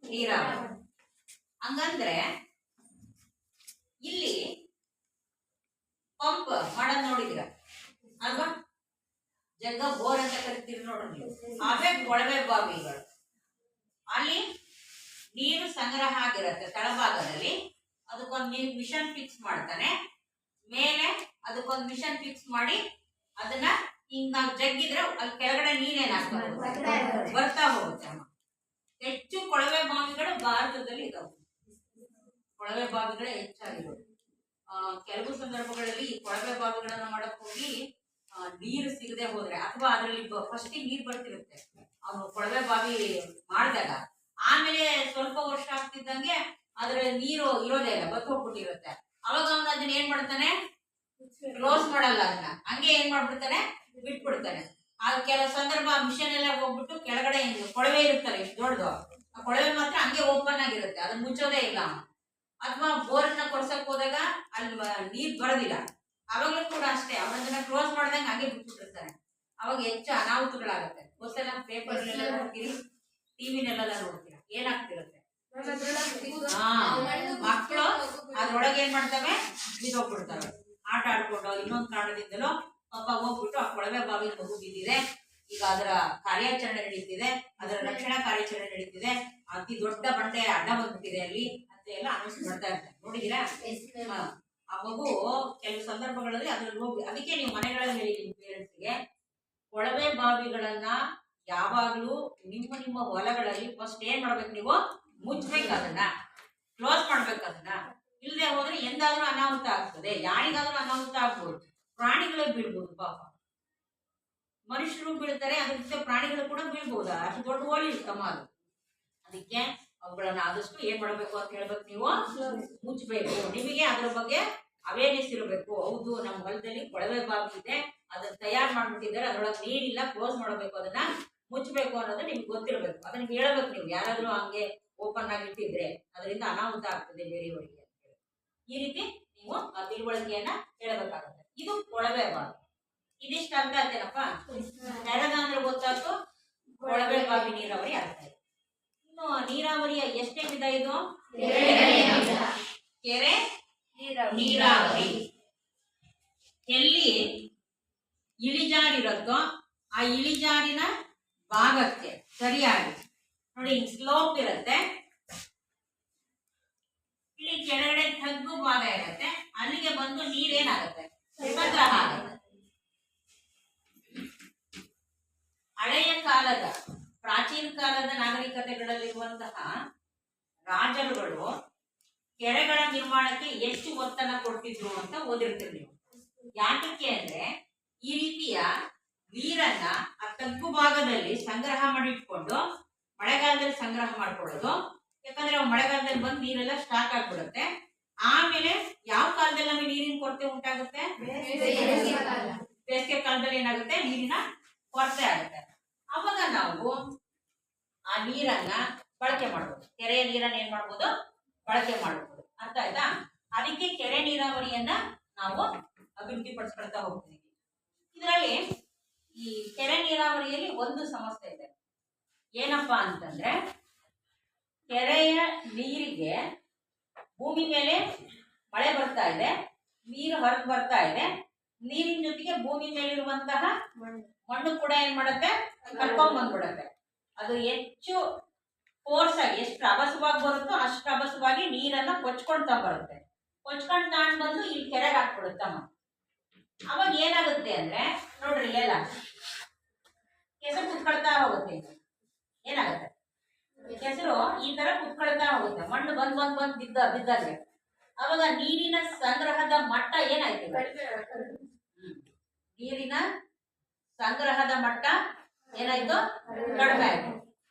ನೀರಾವರಿ. ಹಂಗಂದ್ರೆ ಇಲ್ಲಿ ನೋಡಿದೀರ ಅಲ್ವಾ? ಜಗ್ಗ ಬೋರ್ ಅಂತ ಕರಿತೀರಿ ನೋಡ್ರಿ ನೀವು, ಅವೇ ಕೊಳವೆ ಬಾವಿಗಳು. ಅಲ್ಲಿ ನೀರು ಸಂಗ್ರಹ ಆಗಿರುತ್ತೆ ತಳಭಾಗದಲ್ಲಿ, ಅದಕ್ಕೊಂದು ಮಿಷನ್ ಫಿಕ್ಸ್ ಮಾಡ್ತಾನೆ. ಮೇಲೆ ಅದಕ್ಕೊಂದು ಮಿಷನ್ ಫಿಕ್ಸ್ ಮಾಡಿ ಅದನ್ನ ಹಿಂಗ್ ನಾವು ಜಗ್ಗಿದ್ರೆ ಅಲ್ಲಿ ಕೆಳಗಡೆ ನೀರೇನಾಗ್ತದೆ ಬರ್ತಾ ಹೋಗುತ್ತೆ. ಹೆಚ್ಚು ಕೊಳವೆ ಬಾವಿಗಳು ಭಾರತದಲ್ಲಿ ಇದಾವೆ. ಕೊಳವೆ ಬಾವಿಗಳೇ ಹೆಚ್ಚಾಗಿರೋದು. ಕೆಲವು ಸಂದರ್ಭಗಳಲ್ಲಿ ಈ ಕೊಳವೆ ಬಾವಿಗಳನ್ನ ಮಾಡಕ್ ಹೋಗಿ ನೀರು ಸಿಗದೆ ಹೋದ್ರೆ, ಅಥವಾ ಅದರಲ್ಲಿ ಫಸ್ಟ್ ನೀರ್ ಬರ್ತಿರುತ್ತೆ ಅವನು ಕೊಳವೆ ಬಾವಿ ಮಾಡಿದಾಗ, ಆಮೇಲೆ ಸ್ವಲ್ಪ ವರ್ಷ ಆಗ್ತಿದ್ದಂಗೆ ಅದ್ರ ನೀರು ಇರೋದೇ ಇಲ್ಲ, ಬತ್ತು ಹೋಗ್ಬಿಟ್ಟಿರುತ್ತೆ. ಅವಾಗ ಅವನು ಅದನ್ನ ಏನ್ ಮಾಡ್ತಾನೆ, ಕ್ಲೋಸ್ ಮಾಡಲ್ಲ, ಅದನ್ನ ಹಂಗೆ ಏನ್ ಮಾಡ್ಬಿಡ್ತಾನೆ, ಬಿಟ್ಬಿಡ್ತಾನೆ. ಆಗ ಕೆಲವು ಸಂದರ್ಭ ಮಿಷನ್ ಎಲ್ಲ ಹೋಗ್ಬಿಟ್ಟು ಕೆಳಗಡೆ ಕೊಳವೆ ಇರುತ್ತಲ್ಲ ಇಷ್ಟು ದೊಡ್ಡದು, ಆ ಕೊಳವೆ ಮಾತ್ರ ಹಂಗೆ ಓಪನ್ ಆಗಿರುತ್ತೆ, ಅದನ್ನ ಮುಚ್ಚೋದೇ ಇಲ್ಲ. ಅಥವಾ ಬೋರನ್ನ ಕೊರ್ಸಕ್ ಹೋದಾಗ ಅಲ್ಲಿ ನೀರ್ ಬರೋದಿಲ್ಲ, ಅವಾಗ್ಲೂ ಕೂಡ ಅಷ್ಟೇ ಅವನದನ್ನ ಕ್ಲೋಸ್ ಮಾಡ್ದಂಗೆ ಹಂಗೆ ಬಿಟ್ಬಿಟ್ಟಿರ್ತಾನೆ. ಅವಾಗ ಹೆಚ್ಚು ಅನಾಹುತಗಳಾಗುತ್ತೆ. ಗೊತ್ತೆಲ್ಲ ಪೇಪರ್ ನೋಡ್ತೀರಿ, ಟಿವಿನೆಲ್ಲ ನೋಡ್ತೀರಾ, ಏನಾಗ್ತಿರುತ್ತೆ, ಮಕ್ಕಳು ಅದ್ರೊಳಗೆ ಏನ್ ಮಾಡ್ತವೆ, ಬಿದ್ದೋಗ್ಬಿಡ್ತವೆ. ಆಟ ಆಡ್ಕೊಂಡು ಇನ್ನೊಂದು ಕಾರಣದಿಂದಲೂ ಪಾಪ ಹೋಗ್ಬಿಟ್ಟು ಆ ಕೊಳವೆ ಬಾವಿ ಮಗು ಬಿದ್ದಿದೆ, ಈಗ ಅದರ ಕಾರ್ಯಾಚರಣೆ ನಡೀತಿದೆ, ಅದರ ರಕ್ಷಣಾ ಕಾರ್ಯಾಚರಣೆ ನಡೀತಿದೆ, ಅತಿ ದೊಡ್ಡ ಬಂಡೆ ಅಡ್ಡ ಬಂದ್ಬಿಟ್ಟಿದೆ ಅಲ್ಲಿ ಅಂತ ಎಲ್ಲ ಅನೌನ್ಸ್ ಮಾಡ್ತಾ ಇರ್ತಾರೆ. ನೋಡಿದೀರಾ? ಆ ಮಗು ಕೆಲವು ಸಂದರ್ಭಗಳಲ್ಲಿ ಅದ್ರಲ್ಲಿ ಹೋಗಿ, ಅದಕ್ಕೆ ನೀವು ಮನೆಗಳಲ್ಲಿ ಹೇಳಿ ನಿಮ್ಮ ಪೇರೆಂಟ್ಸ್ಗೆ, ಕೊಳವೆ ಬಾವಿಗಳನ್ನ ಯಾವಾಗ್ಲೂ ನಿಮ್ಮ ಹೊಲಗಳಲ್ಲಿ ಫಸ್ಟ್ ಏನ್ ಮಾಡ್ಬೇಕು, ನೀವು ಮುಚ್ಚಬೇಕು, ಅದನ್ನ ಕ್ಲೋಸ್ ಮಾಡ್ಬೇಕು. ಅದನ್ನ ಇಲ್ಲದೆ ಹೋದ್ರೆ ಎಂದಾದ್ರೂ ಅನಾಹುತ ಆಗ್ತದೆ, ಯಾರಿಗಾದ್ರೂ ಅನಾಹುತ ಆಗ್ಬೋದು. ಪ್ರಾಣಿಗಳೇ ಬೀಳ್ಬೋದು, ಪಾಪ ಮನುಷ್ಯರು ಬೀಳ್ತಾರೆ, ಅದ್ರ ಜೊತೆ ಪ್ರಾಣಿಗಳು ಕೂಡ ಬೀಳ್ಬಹುದು. ಅಷ್ಟು ದೊಡ್ಡ ಹೋಳಿ ಇರ್ತಮ್ಮ ಅದು. ಅದಕ್ಕೆ ಅವುಗಳನ್ನ ಆದಷ್ಟು ಏನ್ ಮಾಡ್ಬೇಕು ಅಂತ ಹೇಳ್ಬೇಕು, ನೀವು ಮುಚ್ಚಬೇಕು. ನಿಮಗೆ ಅದ್ರ ಬಗ್ಗೆ ಅವೇರ್ನೆಸ್ ಇರಬೇಕು. ಹೌದು, ನಮ್ಮ ಹೊಲದಲ್ಲಿ ಕೊಳವೆ ಬಾವಿ ಇದೆ, ಅದನ್ನ ತಯಾರು ಮಾಡ್ಬಿಟ್ಟಿದ್ದಾರೆ, ಅದ್ರೊಳಗೆ ನೀರಿಲ್ಲ, ಕ್ಲೋಸ್ ಮಾಡಬೇಕು, ಅದನ್ನ ಮುಚ್ಚಬೇಕು ಅನ್ನೋದು ನಿಮ್ಗೆ ಗೊತ್ತಿರಬೇಕು. ಅದನ್ನ ಹೇಳಬೇಕು. ನೀವು ಯಾರಾದ್ರೂ ಹಂಗೆ ಓಪನ್ ಆಗಿ ಇಟ್ಟಿದ್ರೆ ಅದರಿಂದ ಅನಾಹುತ ಆಗ್ತದೆ ಬೇರೆಯವರಿಗೆ ಅಂತ ಹೇಳಿ. ಈ ರೀತಿ ನೀವು ಆ ತಿಳುವಳಿಕೆಯನ್ನ ಹೇಳಬೇಕಾಗುತ್ತೆ. ಇದು ಕೊಳವೆ ಬಾವಿ. ಇದಿಷ್ಟು ಅರ್ಥ ಆಯ್ತೇನಪ್ಪ? ನೆಲದ ಅಂದ್ರೆ ಗೊತ್ತಾಯ್ತು, ಕೊಳವೆ ಬಾವಿ ನೀರಾವರಿ ಅರ್ಥ ಆಯ್ತು. ಇನ್ನು ನೀರಾವರಿಯ ಎಷ್ಟೇ ವಿಧ ಇದು? ಕೆರೆ ನೀರಾವರಿ. ಎಲ್ಲಿ ಇಳಿಜಾರಿರುತ್ತೋ ಆ ಇಳಿಜಾರಿನ ಭಾಗಕ್ಕೆ ಸರಿಯಾಗಿ ನೋಡಿ, ಸ್ಲೋಪ್ ಇರುತ್ತೆ, ಇಲ್ಲಿ ಕೆಳಗಡೆ ತಗ್ಗು ಭಾಗ ಇರುತ್ತೆ, ಅಲ್ಲಿಗೆ ಬಂದು ನೀರೇನಾಗುತ್ತೆ, ಸಂಗ್ರಹ ಆಗುತ್ತೆ. ಹಳೆಯ ಕಾಲದ, ಪ್ರಾಚೀನ ಕಾಲದ ನಾಗರಿಕತೆಗಳಲ್ಲಿರುವಂತಹ ರಾಜರುಗಳು ಕೆರೆಗಳ ನಿರ್ಮಾಣಕ್ಕೆ ಎಷ್ಟು ಒತ್ತನ್ನು ಕೊಡ್ತಿದ್ರು ಅಂತ ಓದಿರ್ತೀರಿ ನೀವು. ಯಾಕೆ ಅಂದ್ರೆ ಈ ರೀತಿಯ ನೀರನ್ನ ಆ ತಗ್ಗು ಭಾಗದಲ್ಲಿ ಸಂಗ್ರಹ ಮಾಡಿ ಇಟ್ಕೊಂಡು ಮಳೆಗಾಲದಲ್ಲಿ ಸಂಗ್ರಹ ಮಾಡ್ಕೊಳ್ಳೋದು. ಯಾಕಂದ್ರೆ ಮಳೆಗಾಲದಲ್ಲಿ ಬಂದು ನೀರೆಲ್ಲ ಸ್ಟಾಕ್ ಆಗ್ಬಿಡುತ್ತೆ. ಆಮೇಲೆ ಯಾವ ಕಾಲದಲ್ಲಿ ನಮಗೆ ನೀರಿನ ಕೊರತೆ ಉಂಟಾಗುತ್ತೆ? ಬೇಸಿಗೆ ಕಾಲದಲ್ಲಿ ಏನಾಗುತ್ತೆ, ನೀರಿನ ಕೊರತೆ ಆಗುತ್ತೆ. ಅವಾಗ ನಾವು ಆ ನೀರನ್ನ ಬಳಕೆ ಮಾಡ್ಬೋದು, ಕೆರೆಯ ನೀರನ್ನ ಏನ್ ಮಾಡ್ಬೋದು, ಬಳಕೆ ಮಾಡ್ಬೋದು. ಅರ್ಥ ಆಯ್ತಾ? ಅದಕ್ಕೆ ಕೆರೆ ನೀರಾವರಿಯನ್ನ ನಾವು ಅಭಿವೃದ್ಧಿಪಡಿಸ್ಕೊಳ್ತಾ ಹೋಗ್ತೀವಿ. ಇದರಲ್ಲಿ ಈ ಕೆರೆ ನೀರಾವರಿಯಲ್ಲಿ ಒಂದು ಸಮಸ್ಯೆ ಇದೆ. ಏನಪ್ಪಾ ಅಂತಂದ್ರೆ, ಕೆರೆಯ ನೀರಿಗೆ ಭೂಮಿ ಮೇಲೆ ಮಳೆ ಬರ್ತಾ ಇದೆ, ನೀರು ಹೊರಗೆ ಬರ್ತಾ ಇದೆ, ನೀರಿನ ಜೊತೆಗೆ ಭೂಮಿ ಮೇಲಿರುವಂತಹ ಮಣ್ಣು ಕೂಡ ಏನ್ ಮಾಡುತ್ತೆ, ಕರ್ಕೊಂಡ್ ಬಂದ್ಬಿಡುತ್ತೆ. ಅದು ಹೆಚ್ಚು ಫೋರ್ಸ್ ಆಗಿ ಎಷ್ಟು ಅಬಸವಾಗಿ ಬರುತ್ತೋ ಅಷ್ಟು ಅಬಸವಾಗಿ ನೀರನ್ನ ಕೊಚ್ಕೊಳ್ತಾ ಬರುತ್ತೆ. ಕೊಚ್ಕೊಂಡು ತಗೊಂಡ್ ಬಂದು ಇಲ್ಲಿ ಕೆರೆಗೆ ಹಾಕ್ಬಿಡುತ್ತಮ್ಮ. ಅವಾಗ ಏನಾಗುತ್ತೆ ಅಂದ್ರೆ ನೋಡ್ರಿ, ಎಲ್ಲ ಕೆಸರು ಕುತ್ಕೊಳ್ತಾ ಹೋಗುತ್ತೆ. ಏನಾಗುತ್ತೆ, ಕೆಸರು ಈ ತರ ಕುತ್ಕೊಳ್ತಾ ಹೋಗುತ್ತೆ, ಮಣ್ಣು ಬಂದ್ ಬಿದ್ದಾಗ ಅವಾಗ ನೀರಿನ ಸಂಗ್ರಹದ ಮಟ್ಟ ಏನಾಯ್ತು, ನೀರಿನ ಸಂಗ್ರಹದ ಮಟ್ಟ ಏನಾಯ್ತು, ಕಡಿಮೆ ಆಯ್ತು.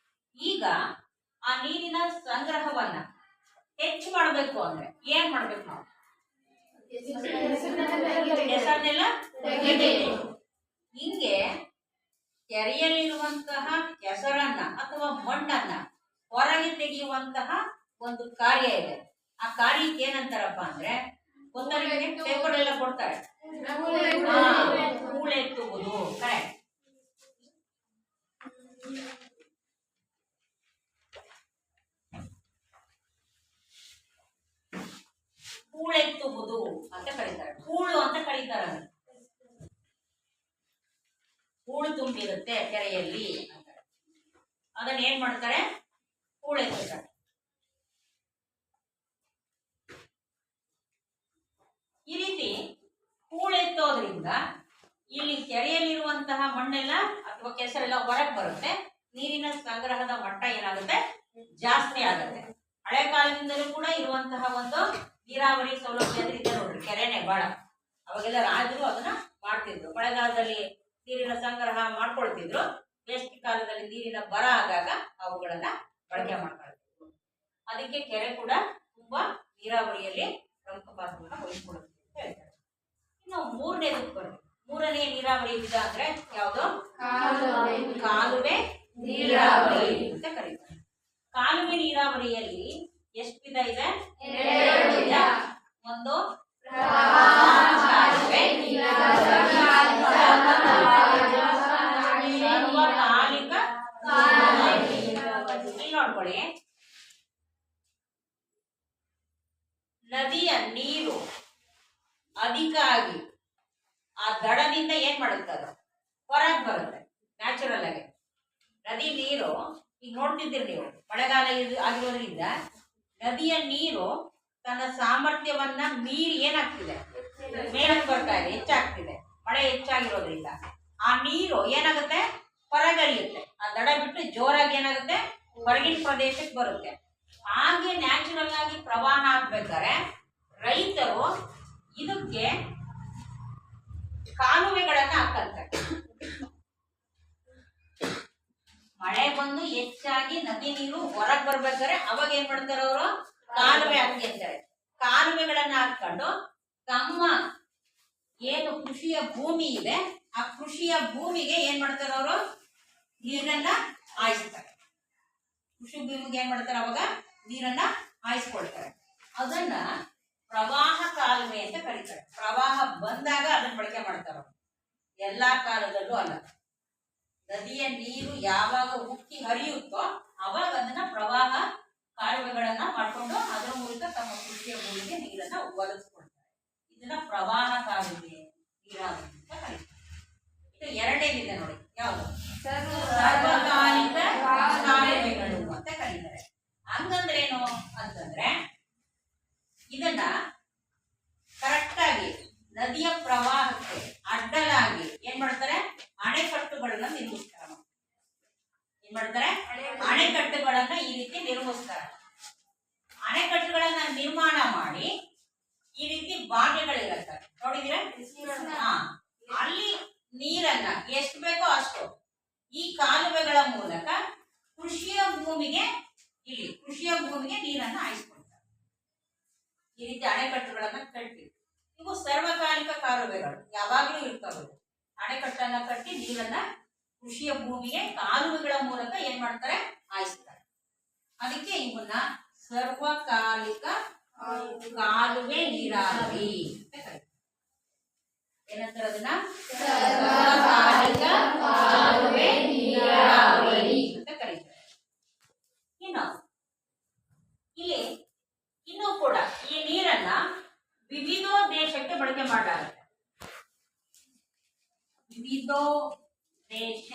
ಈಗ ಆ ನೀರಿನ ಸಂಗ್ರಹವನ್ನ ಹೆಚ್ಚು ಮಾಡಬೇಕು ಅಂದ್ರೆ ಏನ್ ಮಾಡ್ಬೇಕು, ನಾವು ಕೆಸರನ್ನೆಲ್ಲ ಹಿಂಗೆ ಕೆರೆಯಲ್ಲಿರುವಂತಹ ಕೆಸರನ್ನ ಅಥವಾ ಮಣ್ಣನ್ನ ಹೊರಗೆ ತೆಗೆಯುವಂತಹ ಒಂದು ಕಾರ್ಯ ಇದೆ. ಆ ಕಾರ್ಯಕ್ಕೆ ಏನಂತಾರಪ್ಪ ಅಂದ್ರೆ, ಒಂದರಿಗೆ ಪೇಪರ್ ಎಲ್ಲ ಕೊಡ್ತಾರೆ, ಹೂಳೆತ್ತುವುದು. ಕರೆಕ್ಟ್. ಹೂಳೆತ್ತುವುದು ಅಂತ ಕರೀತಾರೆ, ಹೂಳು ಅಂತ ಕರೀತಾರೆ. ಹೂಳು ತುಂಬಿರುತ್ತೆ ಕೆರೆಯಲ್ಲಿ ಅಂತಾರೆ. ಅದನ್ನ ಏನ್ ಮಾಡ್ತಾರೆ? ಹೂಳೆತ್ತಾರೆ. ಈ ರೀತಿ ಹೂಳೆತ್ತೋದ್ರಿಂದ ಇಲ್ಲಿ ಕೆರೆಯಲ್ಲಿರುವಂತಹ ಮಣ್ಣೆಲ್ಲ ಅಥವಾ ಕೆಸರೆಲ್ಲ ಹೊರಗೆ ಬರುತ್ತೆ. ನೀರಿನ ಸಂಗ್ರಹದ ಮಟ್ಟ ಏನಾಗುತ್ತೆ? ಜಾಸ್ತಿ ಆಗುತ್ತೆ. ಹಳೆ ಕಾಲದಿಂದಲೂ ಕೂಡ ಇರುವಂತಹ ಒಂದು ನೀರಾವರಿ ಸೌಲಭ್ಯ ಅಂದ್ರೆ ಇದೆ ನೋಡ್ರಿ, ಕೆರೆನೆ ಬಾಳ. ಅವಾಗೆಲ್ಲ ರಾಜರು ಅದನ್ನ ಮಾಡ್ತಿದ್ರು. ಮಳೆಗಾಲದಲ್ಲಿ ನೀರಿನ ಸಂಗ್ರಹ ಮಾಡ್ಕೊಳ್ತಿದ್ರು. ಬೇಸಿಗೆ ಕಾಲದಲ್ಲಿ ನೀರಿನ ಬರ ಆದಾಗ ಅವುಗಳನ್ನ ಬಳಕೆ ಮಾಡ್ಕೊಳ್ತಿದ್ರು. ಅದಕ್ಕೆ ಕೆರೆ ಕೂಡ ತುಂಬಾ ನೀರಾವರಿಯಲ್ಲಿ ಪ್ರಮುಖ ಪಾತ್ರವನ್ನ ವಹಿಸ್ಕೊಡುತ್ತೆ ಅಂತ ಹೇಳ್ತಾರೆ. ಇನ್ನು ಮೂರನೇದಕ್ಕೆ ಬರುತ್ತೆ. ಮೂರನೇ ನೀರಾವರಿ ವಿಧ ಅಂದ್ರೆ ಯಾವುದು? ಕಾಲುವೆ ನೀರಾವರಿ ಅಂತ ಕರೀತಾರೆ. ಕಾಲುವೆ ನೀರಾವರಿಯಲ್ಲಿ ಎಷ್ಟು ವಿಧ ಇದೆ? ಒಂದು ಸರ್ವಕಾಲಿಕ. ನೋಡ್ಕೊಳ್ಳಿ, ನದಿಯ ನೀರು ಅಧಿಕ ಆಗಿ ಆ ದಡದಿಂದ ಏನ್ ಮಾಡುತ್ತೆ? ಅದು ಹೊರಗೆ ಬರುತ್ತೆ ನ್ಯಾಚುರಲ್ ಆಗಿ. ನದಿ ನೀರು ಈಗ ನೋಡ್ತಿದ್ದೀರಿ ನೀವು, ಮಳೆಗಾಲ ಆಗಿರೋದ್ರಿಂದ ನದಿಯ ನೀರು ತನ್ನ ಸಾಮರ್ಥ್ಯವನ್ನ ಮೀರಿ ಏನಾಗ್ತಿದೆ? ಮೇಲಕ್ಕೆ ಬರ್ತಾ ಇದೆ, ಹೆಚ್ಚಾಗ್ತಿದೆ. ಮಳೆ ಹೆಚ್ಚಾಗಿರೋದ್ರಿಂದ ಆ ನೀರು ಏನಾಗುತ್ತೆ? ಹೊರಗಳಿಯುತ್ತೆ. ಆ ದಡ ಬಿಟ್ಟು ಜೋರಾಗಿ ಏನಾಗುತ್ತೆ? ಹೊರಗಿನ ಪ್ರದೇಶಕ್ಕೆ ಬರುತ್ತೆ. ಹಾಗೆ ನ್ಯಾಚುರಲ್ ಆಗಿ ಪ್ರವಾಹ ಆಗ್ಬೇಕಾದ್ರೆ ರೈತರು ಇದಕ್ಕೆ ಕಾಲುವೆಗಳನ್ನ ಹಾಕಂತಾರೆ. ಮಳೆ ಬಂದು ಹೆಚ್ಚಾಗಿ ನದಿ ನೀರು ಹೊರಗೆ ಬರ್ಬೇಕಾದ್ರೆ ಅವಾಗ ಏನ್ ಮಾಡ್ತಾರೆ? ಅವರು ಕಾಲುವೆ ಹಾಕಿ ಅಂತಾರೆ. ಕಾಲುವೆಗಳನ್ನ ಹಾಕೊಂಡು ತಮ್ಮ ಏನು ಕೃಷಿಯ ಭೂಮಿ ಇದೆ ಆ ಕೃಷಿಯ ಭೂಮಿಗೆ ಏನ್ ಮಾಡ್ತಾರೆ? ಅವರು ನೀರನ್ನ ಹಾಯಿಸ್ತಾರೆ. ಕೃಷಿ ಭೂಮಿಗೆ ಏನ್ ಮಾಡ್ತಾರೆ? ಅವಾಗ ನೀರನ್ನ ಹಾಯಿಸ್ಕೊಳ್ತಾರೆ. ಅದನ್ನ ಪ್ರವಾಹ ಕಾಲುವೆ ಅಂತ ಕರೀತಾರೆ. ಪ್ರವಾಹ ಬಂದಾಗ ಅದನ್ನ ಬಳಕೆ ಮಾಡ್ತಾರೆ. ಎಲ್ಲಾ ಕಾಲದಲ್ಲೂ ಅಲ್ಲ. ನದಿಯ ನೀರು ಯಾವಾಗ ಉಕ್ಕಿ ಹರಿಯುತ್ತೋ ಅವಾಗ ಅದನ್ನ ಪ್ರವಾಹ ಕಾಲುವೆಗಳನ್ನ ಮಾಡ್ಕೊಂಡು ಅದರ ಮೂಲಕ ತಮ್ಮ ಕೃಷಿಯ ಭೂಮಿಗೆ ನೀರನ್ನ ಒದಗಿಸ್ಕೊಳ್ತಾರೆ. ಇದನ್ನ ಪ್ರವಾಹ ಕಾಲುವೆ ನೀರಾವರಿ ಅಂತ ಕರೀತಾರೆ. ಇದು ಎರಡನೇದಿದೆ ನೋಡಿ, ಯಾವುದು? ಸರ್ವಕಾಲಿಕ ಕಾಲುವೆಗಳು ಅಂತ ಕರೀತಾರೆ. ಹಂಗಂದ್ರೆ ಏನು ಅಂತಂದ್ರೆ ಇದನ್ನ ಕರೆಕ್ಟ್ ಆಗಿ ನದಿಯ ಪ್ರವಾಹಕ್ಕೆ ಅಡ್ಡಲಾಗಿ ಏನ್ ಮಾಡ್ತಾರೆ? ಅಣೆಕಟ್ಟುಗಳನ್ನ ನಿರ್ಮಿಸ್ತಾರೆ. ಏನ್ ಮಾಡ್ತಾರೆ? ಅಣೆಕಟ್ಟುಗಳನ್ನ ಈ ರೀತಿ ನಿರ್ಮಿಸ್ತಾರೆ. ಅಣೆಕಟ್ಟುಗಳನ್ನ ನಿರ್ಮಾಣ ಮಾಡಿ ಈ ರೀತಿ ಭಾಗಗಳಿರುತ್ತೆ ನೋಡಿದ್ರೆ, ಅಲ್ಲಿ ನೀರನ್ನ ಎಷ್ಟು ಬೇಕೋ ಅಷ್ಟು ಈ ಕಾಲುವೆಗಳ ಮೂಲಕ ಕೃಷಿಯ ಭೂಮಿಗೆ ನೀರನ್ನ ಹಾಯಿಸ್ಕೊಳ್ತಾರೆ. ಈ ರೀತಿ ಅಣೆಕಟ್ಟುಗಳನ್ನ ಕಟ್ಟಿ ಇವು ಸರ್ವಕಾಲಿಕ ಕಾಲುವೆಗಳು ಯಾವಾಗಲೂ ಇರ್ತವೆ. ಅಣೆಕಟ್ಟನ್ನ ಕಟ್ಟಿ ನೀರನ್ನ ಕೃಷಿಯ ಭೂಮಿಗೆ ಕಾಲುವೆಗಳ ಮೂಲಕ ಏನ್ ಮಾಡ್ತಾರೆ? ಹಾಯಿಸ್ತಾರೆ. ಅದಕ್ಕೆ ಇವನ್ನ ಸರ್ವಕಾಲಿಕ ಕಾಲುವೆ ನೀರಾವರಿ ಅಂತ ಕರೀತಾರೆ. ಏನಂತಾರೆ ಅದನ್ನ? ಸರ್ವಕಾಲಿಕ ಕಾಲುವೆ ನೀರಾವರಿ ಅಂತ ಕರೀತಾರೆ. ಇನ್ನು ಇಲ್ಲಿ ಇನ್ನೂ ಕೂಡ ಈ ನೀರನ್ನ ವಿವಿಧೋದ್ದೇಶಕ್ಕೆ ಬಳಕೆ ಮಾಡಲಾಗುತ್ತೆ. ವಿವಿಧೋದ್ದೇಶ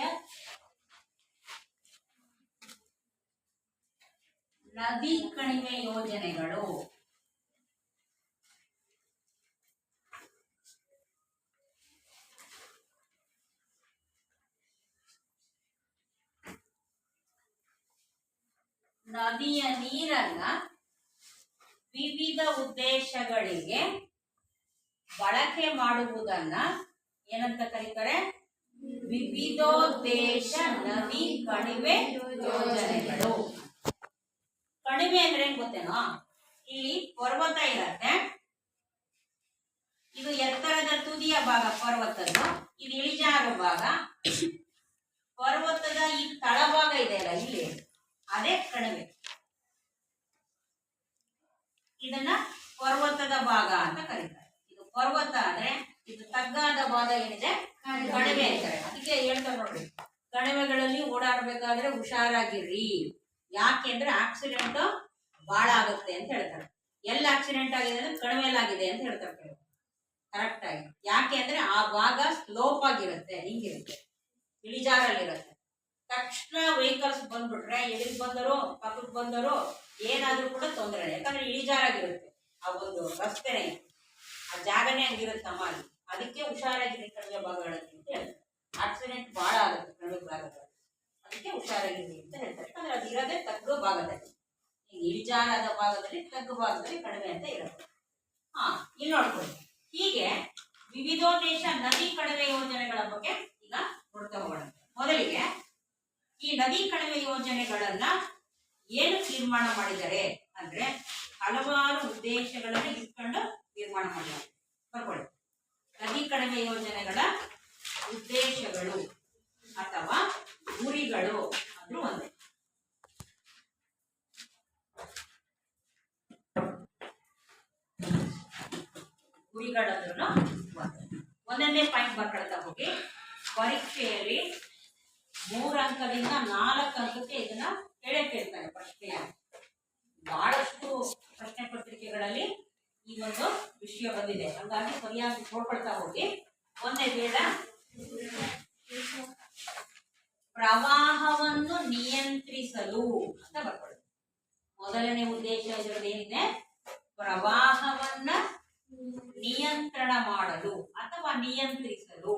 ನದಿ ಕಣಿವೆ ಯೋಜನೆಗಳು. ನದಿಯ ನೀರನ್ನ ವಿವಿಧ ಉದ್ದೇಶಗಳಿಗೆ ಬಳಕೆ ಮಾಡುವುದನ್ನ ಏನಂತ ಕರೀತಾರೆ? ವಿವಿಧೋದ್ದೇಶ ನದಿ ಕಣಿವೆ ಯೋಜನೆಗಳು. ಕಣಿವೆ ಅಂದ್ರೆ ಏನ್ ಗೊತ್ತೇನೋ? ಇಲ್ಲಿ ಪರ್ವತ ಇರತ್ತೆ. ಇದು ಎತ್ತರದ ತುದಿಯ ಭಾಗ ಪರ್ವತದ್ದು, ಇದು ಇಳಿಜಾರು ಭಾಗ. ಪರ್ವತದ ಈ ತಳಭಾಗ ಇದೆಯಲ್ಲ ಇಲ್ಲಿ, ಅದೇ ಕಣಿವೆ. ಇದನ್ನ ಪರ್ವತದ ಭಾಗ ಅಂತ ಕರೀತಾರೆ. ಇದು ಪರ್ವತ ಅಂದ್ರೆ ಇದು ತಗ್ಗಾದ ಭಾಗ ಏನಿದೆ ಕಣಿವೆ ಅಂತಾರೆ. ಅದಕ್ಕೆ ಹೇಳ್ತಾರೆ ನೋಡ್ರಿ, ಕಣಿವೆಗಳಲ್ಲಿ ಓಡಾಡ್ಬೇಕಾದ್ರೆ ಹುಷಾರಾಗಿರ್ರಿ. ಯಾಕೆಂದ್ರೆ ಆಕ್ಸಿಡೆಂಟ್ ಬಹಳ ಆಗುತ್ತೆ ಅಂತ ಹೇಳ್ತಾರೆ. ಎಲ್ಲ ಆಕ್ಸಿಡೆಂಟ್ ಆಗಿದೆ ಅಂದ್ರೆ ಕಣಿವೆಲಾಗಿದೆ ಅಂತ ಹೇಳ್ತಾರೆ ಕರೆಕ್ಟ್ ಆಗಿ. ಯಾಕೆ ಅಂದ್ರೆ ಆ ಭಾಗ ಸ್ಲೋಪ್ ಆಗಿರುತ್ತೆ, ಹಿಂಗಿರುತ್ತೆ. ಇಳಿಜಾರಲ್ಲಿರುತ್ತೆ. ತಕ್ಷಣ ವೆಹಿಕಲ್ಸ್ ಬಂದ್ಬಿಟ್ರೆ ಎದುರಿಗೆ ಬಂದರು ಪಕ್ಕಕ್ಕೆ ಬಂದರು ಏನಾದ್ರೂ ಕೂಡ ತೊಂದರೆ, ಯಾಕಂದ್ರೆ ಇಳಿಜಾರಾಗಿರುತ್ತೆ ಆ ಒಂದು ರಸ್ತೆನೇ, ಆ ಜಾಗನೇ ಹಂಗಿರುತ್ತೆ ಅಮ್ಮಲ್ಲಿ. ಅದಕ್ಕೆ ಹುಷಾರಾಗಿರಿ ಕಣಿವೆ ಭಾಗಗಳಲ್ಲಿ ಅಂತ ಹೇಳ್ತಾರೆ. ಆಕ್ಸಿಡೆಂಟ್ ಬಹಳ ಆಗುತ್ತೆ ಕಣಿವೆ ಭಾಗದಲ್ಲಿ, ಅದಕ್ಕೆ ಹುಷಾರಾಗಿರಿ ಅಂತ ಹೇಳ್ತಾರೆ. ಯಾಕಂದ್ರೆ ಅದು ಇರೋದೇ ತಗ್ಗು ಭಾಗದಲ್ಲಿ, ಈಗ ಇಳಿಜಾರಾದ ಭಾಗದಲ್ಲಿ ತಗ್ಗು ಭಾಗದಲ್ಲಿ ಕಡಿಮೆ ಅಂತ ಇರುತ್ತೆ. ಇಲ್ಲಿ ನೋಡ್ಕೊಳ್ಳಿ. ಹೀಗೆ ವಿವಿಧೋದ್ದೇಶ ನದಿ ಕಣಿವೆ ಯೋಜನೆಗಳ ಬಗ್ಗೆ ಈಗ ನೋಡ್ತಾ ಹೋಗೋಣ. ಮೊದಲಿಗೆ ಈ ನದಿ ಕಣಿವೆ ಯೋಜನೆಗಳನ್ನ ಏನು ತೀರ್ಮಾನ ಮಾಡಿದ್ದಾರೆ ಅಂದ್ರೆ ಹಲವಾರು ಉದ್ದೇಶಗಳನ್ನು ಇಟ್ಕೊಂಡು ತೀರ್ಮಾನ ಮಾಡಿದ್ದಾರೆ. ಬರ್ಕೊಳ್ಳಿ. ನದಿ ಕಣಿವೆ ಯೋಜನೆಗಳ ಉದ್ದೇಶಗಳು ಅಥವಾ ಗುರಿಗಳು ಅಂದ್ರೂ ಒಂದೇ. ಗುರಿಗಳಂದ್ರೂ ಒಂದೊಂದೇ ಪಾಯಿಂಟ್ ಬರ್ಕೊಳ್ತಾ ಹೋಗಿ. ಪರೀಕ್ಷೆಯಲ್ಲಿ 3 ಅಂಕದಿಂದ 4 ಅಂಕಕ್ಕೆ ಇದನ್ನ ಕೇಳ್ತಾರೆ ಪ್ರಶ್ನೆಯ. ಬಹಳಷ್ಟು ಪ್ರಶ್ನೆ ಪತ್ರಿಕೆಗಳಲ್ಲಿ ಈ ಒಂದು ವಿಷಯ ಬಂದಿದೆ, ಹಾಗಾಗಿ ಸರಿಯಾಗಿ ನೋಡ್ಕೊಳ್ತಾ ಹೋಗಿ. ಒಂದೇ ಬೇಡ, ಪ್ರವಾಹವನ್ನು ನಿಯಂತ್ರಿಸಲು ಅಂತ ಬರ್ಕೊಳ್ಳಿ. ಮೊದಲನೇ ಉದ್ದೇಶ ಇದರಲ್ಲಿ ಏನಿದೆ? ಪ್ರವಾಹವನ್ನ ನಿಯಂತ್ರಣ ಮಾಡಲು ಅಥವಾ ನಿಯಂತ್ರಿಸಲು.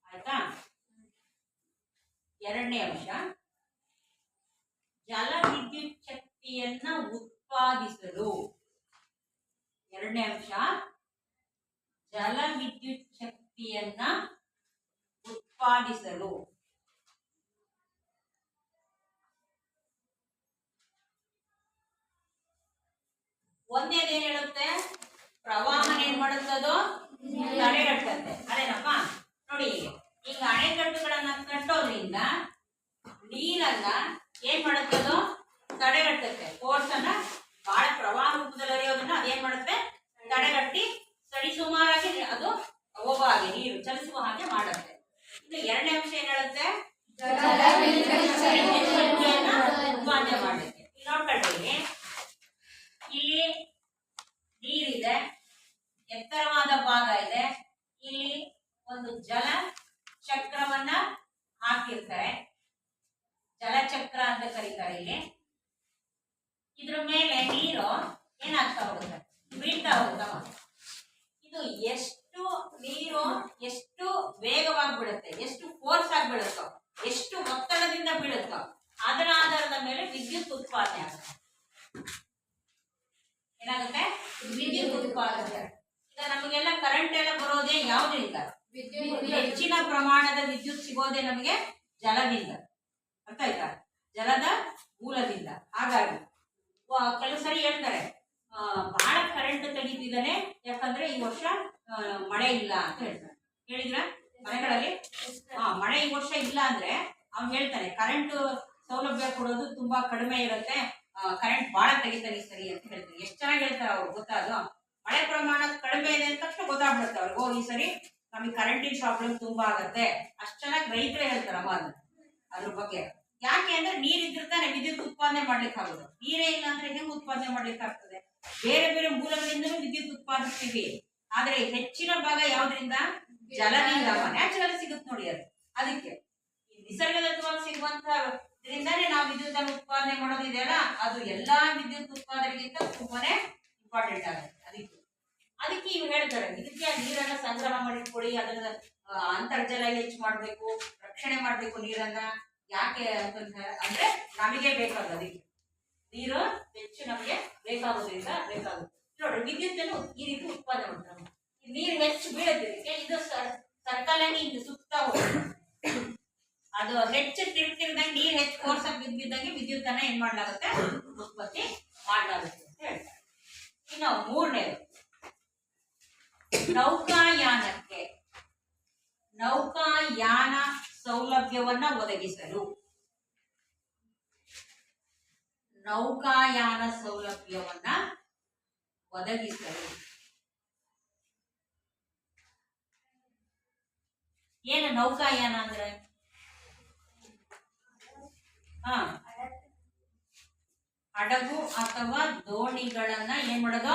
ಆಯ್ತಾ? ಎರಡನೇ ಅಂಶ, ಜಲ ವಿದ್ಯುತ್ ಶಕ್ತಿಯನ್ನ ಉತ್ಪಾದಿಸಲು. ಎರಡನೇ ಅಂಶ, ಜಲ ವಿದ್ಯುತ್ ಶಕ್ತಿಯನ್ನ ಉತ್ಪಾದಿಸಲು. ಒಂದೇದೇನ್ ಹೇಳುತ್ತೆ? ಪ್ರವಾಹನ ಏನ್ ಮಾಡುತ್ತದೋ ತಡೆಗಟ್ಟುತ್ತೆ. ಅದೇನಪ್ಪ ನೋಡಿ, ಈಗ ಅಣೆಕಟ್ಟುಗಳನ್ನ ಕಟ್ಟೋದ್ರಿಂದ ನೀರನ್ನ ಏನ್ ಮಾಡುತ್ತದೋ ತಡೆಗಟ್ಟುತ್ತೆ. ಫೋರ್ಸ್ ಅನ್ನ ಬಹಳ ಪ್ರವಾಹ ರೂಪದಲ್ಲಿ ಹರಿಯೋದನ್ನ ಅದೇನ್ ಮಾಡುತ್ತೆ? ತಡೆಗಟ್ಟಿ ಸರಿ ಸುಮಾರಾಗಿ ಅದು ಹೋಗೋ ಹಾಗೆ, ನೀರು ಚಲಿಸುವ ಹಾಗೆ ಮಾಡುತ್ತೆ. ಇನ್ನು ಎರಡನೇ ಅಂಶ ಏನ್ ಹೇಳುತ್ತೆ? ಉತ್ಪಾದನೆ ಮಾಡುತ್ತೆ. ನೋಡ್ಕೊಳ್ಳಿ, ಇಲ್ಲಿ ನೀರಿದೆ, ಎತ್ತರವಾದ ಭಾಗ ಇದೆ, ಇಲ್ಲಿ ಒಂದು ಜಲ ಚಕ್ರವನ್ನ ಹಾಕಿರ್ತಾರೆ, ಜಲಚಕ್ರ ಅಂತ ಕರೀತಾರೆ. ಇಲ್ಲಿ ಇದ್ರ ಮೇಲೆ ನೀರು ಏನಾಗ್ತಾ ಹೋಗುತ್ತೆ? ಬೀಳ್ತಾ ಹೋಗುತ್ತವ. ಇದು ಎಷ್ಟು ನೀರು ಎಷ್ಟು ವೇಗವಾಗಿ ಬೀಳುತ್ತೆ, ಎಷ್ಟು ಫೋರ್ಸ್ ಆಗಿ ಬೀಳುತ್ತೋ, ಎಷ್ಟು ಒತ್ತಡದಿಂದ ಬೀಳುತ್ತೋ ಅದರ ಆಧಾರದ ಮೇಲೆ ವಿದ್ಯುತ್ ಉತ್ಪಾದನೆ ಆಗುತ್ತೆ. ಏನಾಗುತ್ತೆ? ವಿದ್ಯುತ್ ಉತ್ಪಾದನೆ. ಈಗ ನಮಗೆಲ್ಲ ಕರೆಂಟ್ ಎಲ್ಲ ಬರೋದೇ ಯಾವುದರಿಂದ? ಹೆಚ್ಚಿನ ಪ್ರಮಾಣದ ವಿದ್ಯುತ್ ಸಿಗೋದೇ ನಮಗೆ ಜಲದಿಂದ. ಅರ್ಥ ಆಯ್ತಾ? ಜಲದ ಮೂಲದಿಂದ. ಹಾಗಾಗಿ ಕೆಲವು ಸರಿ ಹೇಳ್ತಾರೆ ಬಹಳ ಕರೆಂಟ್ ತೆಗಿತಿದ್ದಾನೆ, ಯಾಕಂದ್ರೆ ಈ ವರ್ಷ ಮಳೆ ಇಲ್ಲ ಅಂತ ಹೇಳ್ತಾರೆ. ಹೇಳಿದ್ರ ಮನೆಗಳಲ್ಲಿ? ಮಳೆ ಈ ವರ್ಷ ಇಲ್ಲ ಅಂದ್ರೆ ಅವ್ನು ಹೇಳ್ತಾನೆ ಕರೆಂಟ್ ಸೌಲಭ್ಯ ಕೊಡೋದು ತುಂಬಾ ಕಡಿಮೆ ಇರುತ್ತೆ, ಕರೆಂಟ್ ಬಹಳ ತೆಗಿತಾನೆ ಸರಿ ಅಂತ ಹೇಳ್ತಾರೆ. ಎಷ್ಟು ಚೆನ್ನಾಗಿ ಹೇಳ್ತಾರೆ ಅವ್ರು ಗೊತ್ತಾ? ಅದು ಮಳೆ ಪ್ರಮಾಣ ಕಡಿಮೆ ಇದೆ ಅಂತ ತಕ್ಷಣ ಗೊತ್ತಾಗ್ಬಿಡುತ್ತೆ ಅವ್ರಿಗೆ, ಈ ಸರಿ ನಮಗೆ ಕರೆಂಟಿನ ಪ್ರಾಬ್ಲಮ್ ತುಂಬಾ ಆಗತ್ತೆ. ಅಷ್ಟು ಚೆನ್ನಾಗಿ ರೈತರೇ ಹೇಳ್ತಾರಮ್ಮ ಅದ್ರ ಬಗ್ಗೆ. ಯಾಕೆ ಅಂದ್ರೆ ನೀರಿದ್ರೆ ತಾನೆ ವಿದ್ಯುತ್ ಉತ್ಪಾದನೆ ಮಾಡ್ಲಿಕ್ಕೆ ಆಗೋದು. ನೀರೇ ಇಲ್ಲ ಅಂದ್ರೆ ಹೆಂಗ್ ಉತ್ಪಾದನೆ ಮಾಡ್ಲಿಕ್ಕೆ ಆಗ್ತದೆ? ಬೇರೆ ಬೇರೆ ಮೂಲಗಳಿಂದಲೂ ವಿದ್ಯುತ್ ಉತ್ಪಾದಿಸ್ತೀವಿ, ಆದ್ರೆ ಹೆಚ್ಚಿನ ಭಾಗ ಯಾವ್ದ್ರಿಂದ? ಜಲದಿಂದ. ನ್ಯಾಚುರಲ್ ಸಿಗುತ್ತೆ ನೋಡಿ ಅದು. ಅದಕ್ಕೆ ನಿಸರ್ಗದತ್ತವಾಗಿ ಸಿಗುವಂತ ಇದರಿಂದಾನೇ ನಾವು ವಿದ್ಯುತ್ ಅನ್ನು ಉತ್ಪಾದನೆ ಮಾಡೋದಿದೆಯಲ್ಲ, ಅದು ಎಲ್ಲಾ ವಿದ್ಯುತ್ ಉತ್ಪಾದನೆಗಿಂತ ತುಂಬಾನೇ ಇಂಪಾರ್ಟೆಂಟ್ ಆಗುತ್ತೆ. ಅದಕ್ಕೆ ಇವ್ರು ಹೇಳ್ತಾರೆ ಇದಕ್ಕೆ ನೀರನ್ನ ಸಂಗ್ರಹ ಮಾಡಿಟ್ಕೊಳ್ಳಿ, ಅದನ್ನ ಅಂತರ್ಜಲ ಹೆಚ್ಚು ಮಾಡ್ಬೇಕು, ರಕ್ಷಣೆ ಮಾಡ್ಬೇಕು ನೀರನ್ನ. ಯಾಕೆ ಅಂತಂದ್ರೆ ಅಂದ್ರೆ ನಮಗೆ ಬೇಕಾದ ಅದಕ್ಕೆ ನೀರು ಹೆಚ್ಚು ನಮಗೆ ಬೇಕಾಗೋದ್ರಿಂದ ಬೇಕಾಗುತ್ತೆ. ನೋಡ್ರಿ, ವಿದ್ಯುತ್ ಅನ್ನು ಈ ರೀತಿ ಉತ್ಪಾದನೆ ಮಾಡ್ತಾರೆ. ನೀರು ಹೆಚ್ಚು ಬೀಳೋದಕ್ಕೆ ಇದು ಸರ್ಕಲ್ ಆಗಿ ಹಿಂಗೆ ಸುತ್ತಾ ಹೋಗುತ್ತೆ. ಅದು ಹೆಚ್ಚು ತಿರ್ತಿರ್ದಂಗೆ ನೀರು ಹೆಚ್ಚು ಫೋರ್ಸ್ ಆಗಿ ಬಿದ್ದಂಗೆ ವಿದ್ಯುತ್ ಅನ್ನ ಏನ್ ಮಾಡ್ಲಾಗುತ್ತೆ? ಉತ್ಪತ್ತಿ ಮಾಡ್ಲಾಗುತ್ತೆ ಅಂತ ಹೇಳ್ತಾರೆ. ಇನ್ನು ಮೂರನೇದು, ನೌಕಾಯಾನಕ್ಕೆ ನೌಕಾಯಾನ ಸೌಲಭ್ಯವನ್ನ ಒದಗಿಸಲು. ನೌಕಾಯಾನ ಸೌಲಭ್ಯವನ್ನ ಒದಗಿಸಲು ಏನು ನೌಕಾಯಾನ ಅಂದ್ರೆ? ಹಡಗು ಅಥವಾ ದೋಣಿಗಳನ್ನ ಏನ್ ಮಾಡೋದು?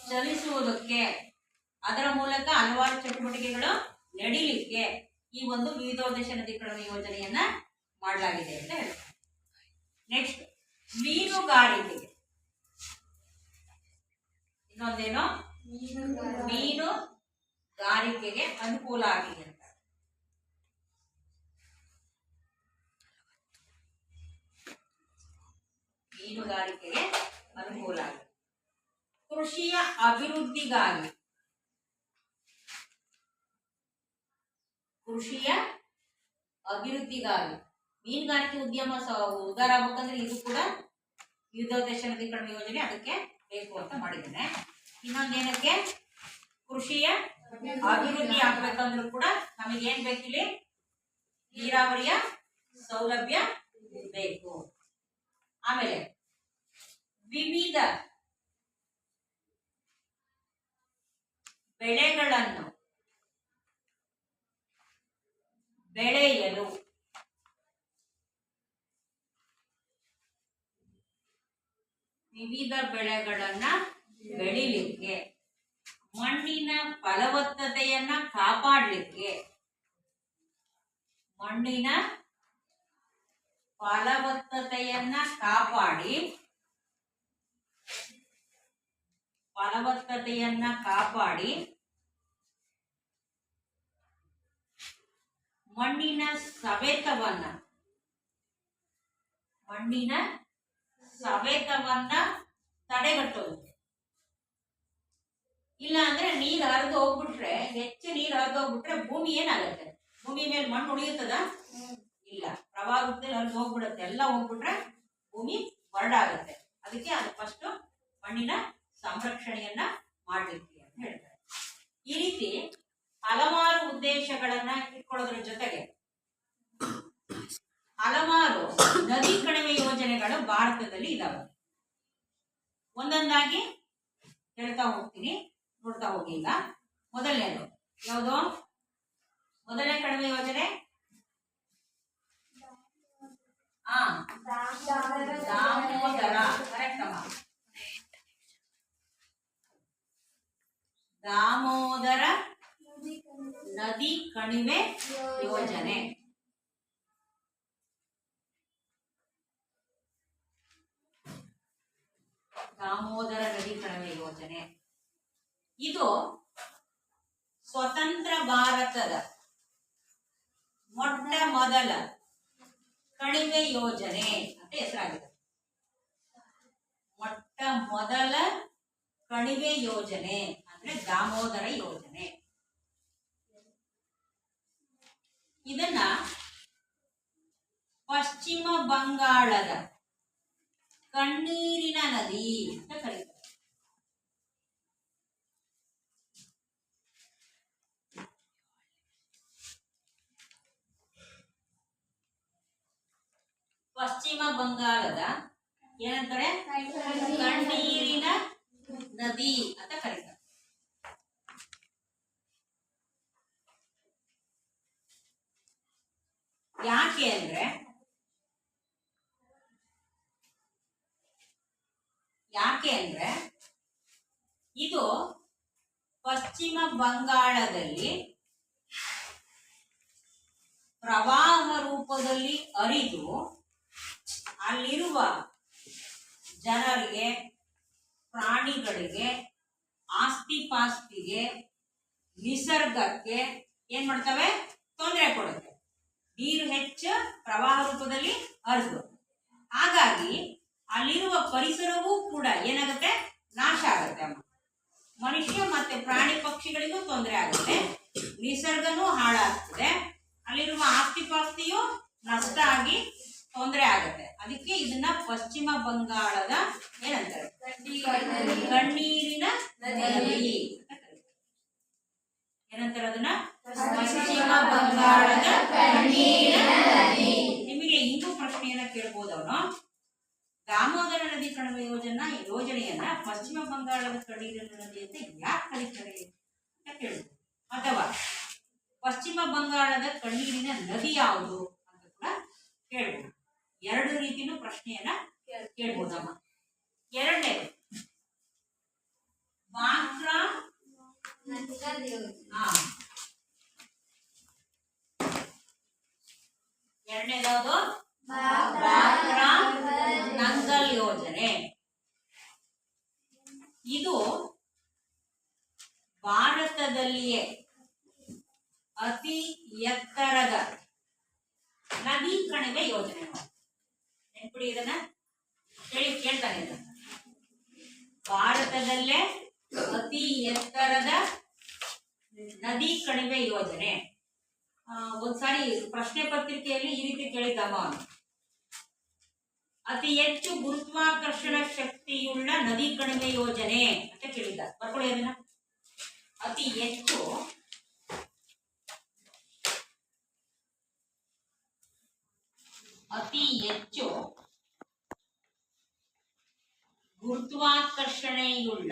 ಚಲಿಸುವುದಕ್ಕೆ, ಅದರ ಮೂಲಕ ಹಲವಾರು ಚಟುವಟಿಕೆಗಳು ನಡೀಲಿಕ್ಕೆ ಈ ಒಂದು ವಿವಿಧೋದ್ದೇಶ ನದೀಕರಣ ಯೋಜನೆಯನ್ನ ಮಾಡಲಾಗಿದೆ ಅಂತ ಹೇಳ್ತಾರೆ. ನೆಕ್ಸ್ಟ್ ಮೀನುಗಾರಿಕೆಗೆ, ಇನ್ನೊಂದೇನೋ ಮೀನುಗಾರಿಕೆಗೆ ಅನುಕೂಲ ಆಗಿದೆ ಅಂತ. ಮೀನುಗಾರಿಕೆಗೆ ಅನುಕೂಲ ಆಗಿದೆ. ಕೃಷಿಯ ಅಭಿವೃದ್ಧಿಗಾಗಿ, ಮೀನುಗಾರಿಕೆ ಉದ್ಯಮ ಉದ್ಧಾರ ಆಗ್ಬೇಕಂದ್ರೆ ಇದು ಕೂಡ ವಿವಿಧೋದ್ದೇಶ ನದೀಕರಣ ಯೋಜನೆ ಅದಕ್ಕೆ ಬೇಕು ಅಂತ ಮಾಡಿದ್ದೇನೆ. ಇನ್ನೊಂದೇನಕ್ಕೆ ಕೃಷಿಯ ಅಭಿವೃದ್ಧಿ ಆಗ್ಬೇಕಂದ್ರೂ ಕೂಡ ನಮಗೆ ಏನ್ ಬೇಕಿಲ್ಲಿ ನೀರಾವರಿಯ ಸೌಲಭ್ಯ ಬೇಕು. ಆಮೇಲೆ ವಿವಿಧ ಬೆಳೆಗಳನ್ನು ಬೆಳೆಯಲು ಬೆಳಿಲಿಕ್ಕೆ, ಮಣ್ಣಿನ ಫಲವತ್ತತೆಯನ್ನ ಕಾಪಾಡಲಿಕ್ಕೆ, ಫಲವತ್ತತೆಯನ್ನ ಕಾಪಾಡಿ ಮಣ್ಣಿನ ಸವೆತವನ್ನ ತಡೆಗಟ್ಟೋದು. ಇಲ್ಲ ಅಂದ್ರೆ ನೀರು ಹರಿದು ಹೋಗ್ಬಿಟ್ರೆ, ಹೆಚ್ಚು ನೀರು ಹರಿದು ಹೋಗ್ಬಿಟ್ರೆ ಭೂಮಿ ಏನಾಗುತ್ತೆ? ಭೂಮಿ ಮೇಲೆ ಮಣ್ಣು ಉಳಿಯುತ್ತದ? ಇಲ್ಲ, ಪ್ರವಾಹದಲ್ಲಿ ಹರಿದು ಹೋಗ್ಬಿಡುತ್ತೆ. ಎಲ್ಲ ಹೋಗ್ಬಿಟ್ರೆ ಭೂಮಿ ಬರಡಾಗುತ್ತೆ. ಅದಕ್ಕೆ ಅದು ಫಸ್ಟ್ ಮಣ್ಣಿನ ಸಂರಕ್ಷಣೆಯನ್ನ ಮಾಡ್ಲಿಕ್ಕೆ ಅಂತ ಹೇಳ್ತಾರೆ. ಈ ರೀತಿ ಹಲವಾರು ಉದ್ದೇಶಗಳನ್ನ ಇಟ್ಕೊಳ್ಳೋದ್ರ ಜೊತೆಗೆ ಹಲವಾರು ನದಿ ಕಣಿವೆ ಯೋಜನೆಗಳು ಭಾರತದಲ್ಲಿ ಇದಾವೆ. ಒಂದೊಂದಾಗಿ ಹೇಳ್ತಾ ಹೋಗ್ತೀನಿ, ನೋಡ್ತಾ ಹೋಗಿಲ್ಲ. ಮೊದಲನೇದು ಯಾವುದು? ಮೊದಲನೇ ಕಣಿವೆ ಯೋಜನೆ ದಾಮೋದರ. ಕರೆಕ್ಟ್ ಅಮ್ಮ, ದಾಮೋದರ ನದಿ ಕಣಿವೆ ಯೋಜನೆ. ದಾಮೋದರ ನದಿ ಕಣಿವೆ ಯೋಜನೆ ಇದು ಸ್ವತಂತ್ರ ಭಾರತದ ಮೊಟ್ಟ ಮೊದಲ ಕಣಿವೆ ಯೋಜನೆ ಅಂತ ಹೆಸರಾಗಿದೆ. ಮೊಟ್ಟ ಮೊದಲ ಕಣಿವೆ ಯೋಜನೆ ಅಂದ್ರೆ ದಾಮೋದರ ಯೋಜನೆ. ಇದನ್ನ ಪಶ್ಚಿಮ ಬಂಗಾಳದ ಕಣ್ಣೀರಿನ ನದಿ ಅಂತ ಕರೀತಾರೆ. ಪಶ್ಚಿಮ ಬಂಗಾಳದ ಏನಂತಾರೆ? ಕಣ್ಣೀರಿನ ನದಿ ಅಂತ ಕರೀತಾರೆ. ಯಾಕೆ ಅಂದ್ರೆ ಇದು ಪಶ್ಚಿಮ ಬಂಗಾಳದಲ್ಲಿ ಪ್ರವಾಹ ರೂಪದಲ್ಲಿ ಹರಿದು ಅಲ್ಲಿರುವ ಜನರಿಗೆ, ಪ್ರಾಣಿಗಳಿಗೆ, ಆಸ್ತಿ ಪಾಸ್ತಿಗೆ, ನಿಸರ್ಗಕ್ಕೆ ಏನ್ ಮಾಡ್ತವೆ? ತೊಂದರೆ ಕೊಡುತ್ತೆ. ನೀರು ಹೆಚ್ಚು ಪ್ರವಾಹ ರೂಪದಲ್ಲಿ ಹರಿದು, ಹಾಗಾಗಿ ಅಲ್ಲಿರುವ ಪರಿಸರವೂ ಕೂಡ ಏನಾಗುತ್ತೆ? ನಾಶ ಆಗುತ್ತೆ. ಮನುಷ್ಯ ಮತ್ತೆ ಪ್ರಾಣಿ ಪಕ್ಷಿಗಳಿಗೂ ತೊಂದರೆ ಆಗುತ್ತೆ, ನಿಸರ್ಗನೂ ಹಾಳಾಗ್ತದೆ, ಅಲ್ಲಿರುವ ಆಸ್ತಿ ಪಾಸ್ತಿಯು ನಷ್ಟ ಆಗಿ ತೊಂದರೆ ಆಗುತ್ತೆ. ಅದಕ್ಕೆ ಇದನ್ನ ಪಶ್ಚಿಮ ಬಂಗಾಳದ ಏನಂತಾರೆ? ಕಣ್ಣೀರಿನ ನದಿ. ಏನಂತಾರೆ ಅದನ್ನ? ಪಶ್ಚಿಮ ಬಂಗಾಳದ ಕಣ್ಣೀರಿನ ನದಿ. ನಿಮಗೆ ಇನ್ನೂ ಪ್ರಶ್ನೆಯನ್ನ ಕೇಳ್ಬೋದವನು, ದಾಮೋದರ ನದಿ ಕಣಿವೆ ಯೋಜನೆಯನ್ನ ಪಶ್ಚಿಮ ಬಂಗಾಳದ ಕಣ್ಣೀರಿನ ನದಿ ಅಂತ ಯಾಕೆ ಕರೀತಾರೆ ಅಂತ ಕೇಳ್ಬೋದು. ಅಥವಾ ಪಶ್ಚಿಮ ಬಂಗಾಳದ ಕಣ್ಣೀರಿನ ನದಿ ಯಾವುದು ಅಂತ ಕೂಡ ಕೇಳ್ಬೋದು. ಎರಡು ರೀತಿನೂ ಪ್ರಶ್ನೆಯನ್ನ ಕೇಳ್ಬೋದಮ್ಮ. ಎರಡನೇದು ಹಾ ಎರಡನೇದಾವುದು ಬಾಕ್ರಾ ನಂಗಲ್ ಯೋಜನೆ. ಇದು ಭಾರತದಲ್ಲಿಯೇ ಅತಿ ಎತ್ತರದ ನದಿ ಕಣಿವೆ ಯೋಜನೆ. ನೆನ್ಪಿಡಿ ಇದನ್ನ, ಕೇಳ್ತಾನೆ ಇದನ್ನ. ಭಾರತದಲ್ಲೇ ಅತಿ ಎತ್ತರದ ನದಿ ಕಣಿವೆ ಯೋಜನೆ. ಒಂದ್ಸಾರಿ ಪ್ರಶ್ನೆ ಪತ್ರಿಕೆಯಲ್ಲಿ ಈ ರೀತಿ ಕೇಳಿದ್ದಮ್ಮ, ಅತಿ ಹೆಚ್ಚು ಗುರುತ್ವಾಕರ್ಷಣ ಶಕ್ತಿಯುಳ್ಳ ನದಿ ಕಣಿವೆ ಯೋಜನೆ ಅಂತ ಕೇಳಿದ್ದ. ಬರ್ಕೊಳ್ಳಿ ಅದನ್ನ. ಅತಿ ಹೆಚ್ಚು ಗುರುತ್ವಾಕರ್ಷಣೆಯುಳ್ಳ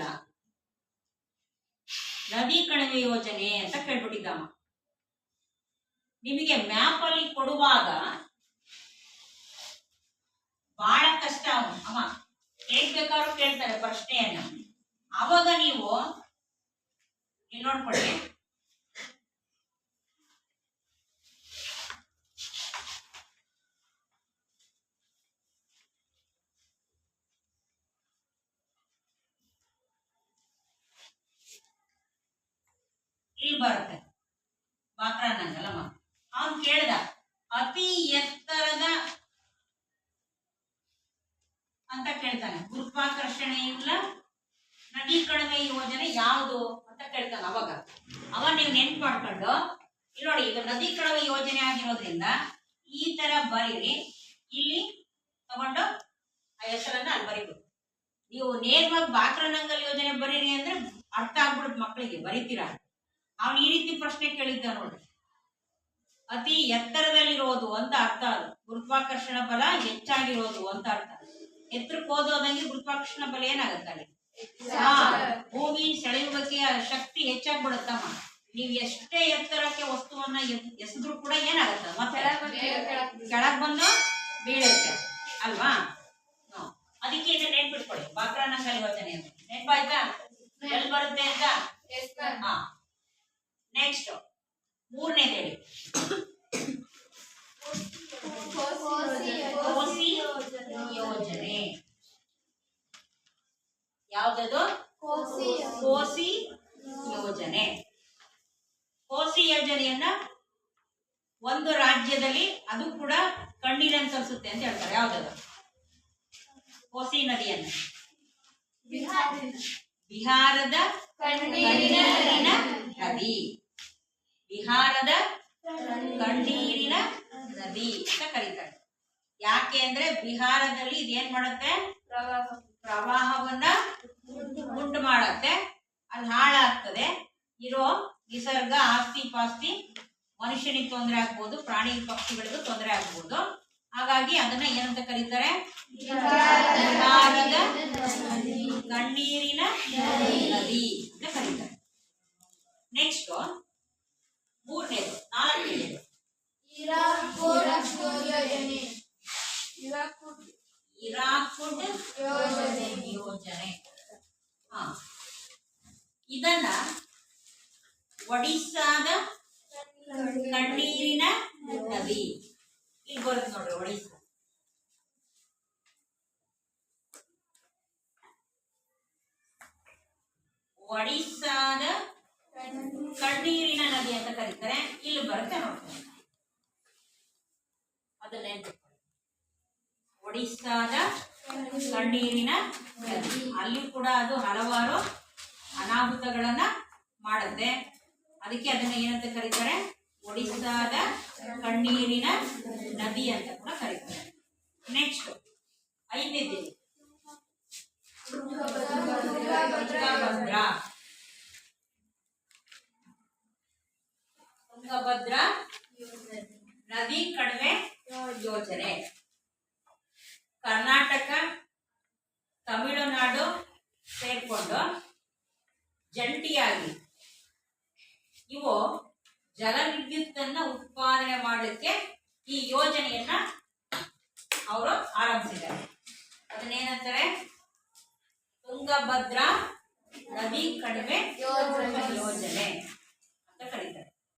ನದಿ ಕಣಿವೆ ಯೋಜನೆ ಅಂತ ಕೇಳ್ಬಿಟ್ಟಿದ್ದಮ್ಮ. ನಿಮಗೆ ಮ್ಯಾಪ್ ಅಲ್ಲಿ ಕೊಡುವಾಗ ಬಹಳ ಕಷ್ಟ ಅಮ್ಮ, ಹೇಗ್ ಬೇಕಾದ್ರೂ ಕೇಳ್ತಾರೆ ಪ್ರಶ್ನೆಯನ್ನ. ಅವಾಗ ನೀವು ನೋಡ್ಕೊಳ್ಳಿ, ಇಲ್ಲಿ ಬರುತ್ತೆ ಬಾಕ್ರಾ ನಂಗಲ್ಲಮ್ಮ. ಅವನು ಕೇಳ್ದ ಅತಿ ಎತ್ತರದ ಅಂತ ಕೇಳ್ತಾನೆ, ಗುರುತ್ವಾಕರ್ಷಣೆಯುಳ್ಳ ನದಿ ಕಣಿವೆ ಯೋಜನೆ ಯಾವುದು ಅಂತ ಕೇಳ್ತಾನೆ. ಅವಾಗ ನೀವು ನೆನ್ಪು ಮಾಡ್ಕೊಂಡು ಇಲ್ಲಿ ನೋಡಿ, ಈಗ ನದಿ ಕಣಿವೆ ಯೋಜನೆ ಆಗಿರೋದ್ರಿಂದ ಈ ತರ ಬರೀರಿ. ಇಲ್ಲಿ ತಗೊಂಡು ಆ ಹೆಸರನ್ನ ಅಲ್ಲಿ ಬರೀಬೇಕು. ನೀವು ನೇರವಾಗಿ ಬಾಕ್ರಾ ನಂಗಲ್ ಯೋಜನೆ ಬರೀರಿ ಅಂದ್ರೆ ಅರ್ಥ ಆಗ್ಬಿಡುತ್ತೆ ಮಕ್ಕಳಿಗೆ, ಬರೀತೀರಾ. ಅವನು ಈ ರೀತಿ ಪ್ರಶ್ನೆ ಕೇಳಿದ್ದ ನೋಡಿ, ಅತಿ ಎತ್ತರದಲ್ಲಿರೋದು ಅಂತ ಅರ್ಥ. ಅದು ಗುರುತ್ವಾಕರ್ಷಣ ಬಲ ಹೆಚ್ಚಾಗಿರೋದು ಅಂತ ಅರ್ಥ. ಎತ್ತರಕ್ಕೆ ಹೋದಂಗೆ ಗುರುತ್ವಾಕರ್ಷಣ ಬಲ ಏನಾಗತ್ತೆ, ಭೂಮಿ ಸೆಳೆಯುವಿಕೆಯ ಶಕ್ತಿ ಹೆಚ್ಚಾಗ್ಬಿಡುತ್ತಮ್ಮ. ನೀವು ಎಷ್ಟೇ ಎತ್ತರಕ್ಕೆ ವಸ್ತುವನ್ನ ಎಸೆದ್ರು ಕೂಡ ಏನಾಗತ್ತ, ಮತ್ತೆ ಕೆಳಗ್ ಬಂದು ಬೀಳುತ್ತೆ ಅಲ್ವಾ. ಅದಕ್ಕೆ ಇದನ್ನ ನೆನ್ಪಿಟ್ಕೊಳ್ಳಿ, ಬಾಕ್ರಾ ನಂಗಲ್ ಯೋಜನೆ ಅಂತ. ನೆನ್ಪಾಯ್ತಾ? ಎಲ್ಲಿ ಬರುತ್ತೆ ಅಂತ. ಹಾ, ನೆಕ್ಸ್ಟ್ ಮೂರನೇದು ಹೇಳಿ. ಕೋಸಿ ಯೋಜನೆ. ಯಾವ್ದದು? ಕೋಸಿ ಯೋಜನೆ. ಕೋಸಿ ಯೋಜನೆಯನ್ನ ಒಂದು ರಾಜ್ಯದಲ್ಲಿ, ಅದು ಕೂಡ ಕಣ್ಣೀರನ್ನು ತರಿಸುತ್ತೆ ಅಂತ ಹೇಳ್ತಾರೆ. ಯಾವ್ದದು? ಕೋಸಿ ನದಿಯನ್ನ ಬಿಹಾರದ ಕಣ್ಣೀರಿನ ನದಿ. ಬಿಹಾರದ ಕಣ್ಣೀರಿನ ನದಿ ಅಂತ ಕರೀತಾರೆ. ಯಾಕೆ ಅಂದ್ರೆ ಬಿಹಾರದಲ್ಲಿ ಇದೇನ್ ಮಾಡುತ್ತೆ, ಪ್ರವಾಹವನ್ನ ಉಂಟು ಮಾಡತ್ತೆ. ಅಲ್ಲಿ ಹಾಳಾಗ್ತದೆ. ಇರೋ ನಿಸರ್ಗ ಆಸ್ತಿ ಪಾಸ್ತಿ ಮನುಷ್ಯನಿಗೆ ತೊಂದರೆ ಆಗ್ಬೋದು, ಪ್ರಾಣಿ ಪಕ್ಷಿಗಳಿಗೂ ತೊಂದರೆ ಆಗ್ಬೋದು. ಹಾಗಾಗಿ ಅದನ್ನ ಏನಂತ ಕರೀತಾರೆ, ಬಿಹಾರದ ಕಣ್ಣೀರಿನ ನದಿ ಅಂತ ಕರೀತಾರೆ. ನೆಕ್ಸ್ಟ್ ಮೂರನೇದು, ನಾಲ್ಕನೇದು ಹಿರಾಕುಡ್ ಯೋಜನೆ. ಇದನ್ನ ಒಡಿಸ್ಸಾದ ಕಣ್ಣೀರಿನ ನದಿ. ಇಲ್ಲಿ ಬರುತ್ತೆ ನೋಡ್ರಿ, ಒಡಿಸ್ಸಾ. ಒಡಿಸ್ಸಾದ ಕಣ್ಣೀರಿನ ನದಿ ಅಂತ ಕರೀತಾರೆ. ಇಲ್ಲಿ ಬರುತ್ತೆ ನೋಡ್ರಿ, ಅದನ್ನ ಒಡಿಸ್ಸಾದ ಕಣ್ಣೀರಿನ ನದಿ. ಅಲ್ಲಿ ಕೂಡ ಅದು ಹಲವಾರು ಅನಾಹುತಗಳನ್ನ ಮಾಡುತ್ತೆ. ಅದಕ್ಕೆ ಅದನ್ನ ಏನಂತ ಕರೀತಾರೆ, ಒಡಿಸ್ಸಾದ ಕಣ್ಣೀರಿನ ನದಿ ಅಂತ ಕೂಡ ಕರೀತಾರೆ. ನೆಕ್ಸ್ಟ್ ಐದನೇದು ತುಂಗಭದ್ರಾ. ತುಂಗಭದ್ರಾ ನದಿ ಕಣಿವೆ ಯೋಜನೆ. ಕರ್ನಾಟಕ, ತಮಿಳುನಾಡು ಸೇರ್ಕೊಂಡು ಜಂಟಿಯಾಗಿ ಇವು ಜಲವಿದ್ಯುತ್ತನ್ನ ಉತ್ಪಾದನೆ ಮಾಡಲಿಕ್ಕೆ ಈ ಯೋಜನೆಯನ್ನ ಅವರು ಆರಂಭಿಸಿದ್ದಾರೆ. ಅದನ್ನೇನಂತಾರೆ, ತುಂಗಭದ್ರಾ ನದಿ ಕಣಿವೆ ಯೋಜನೆ.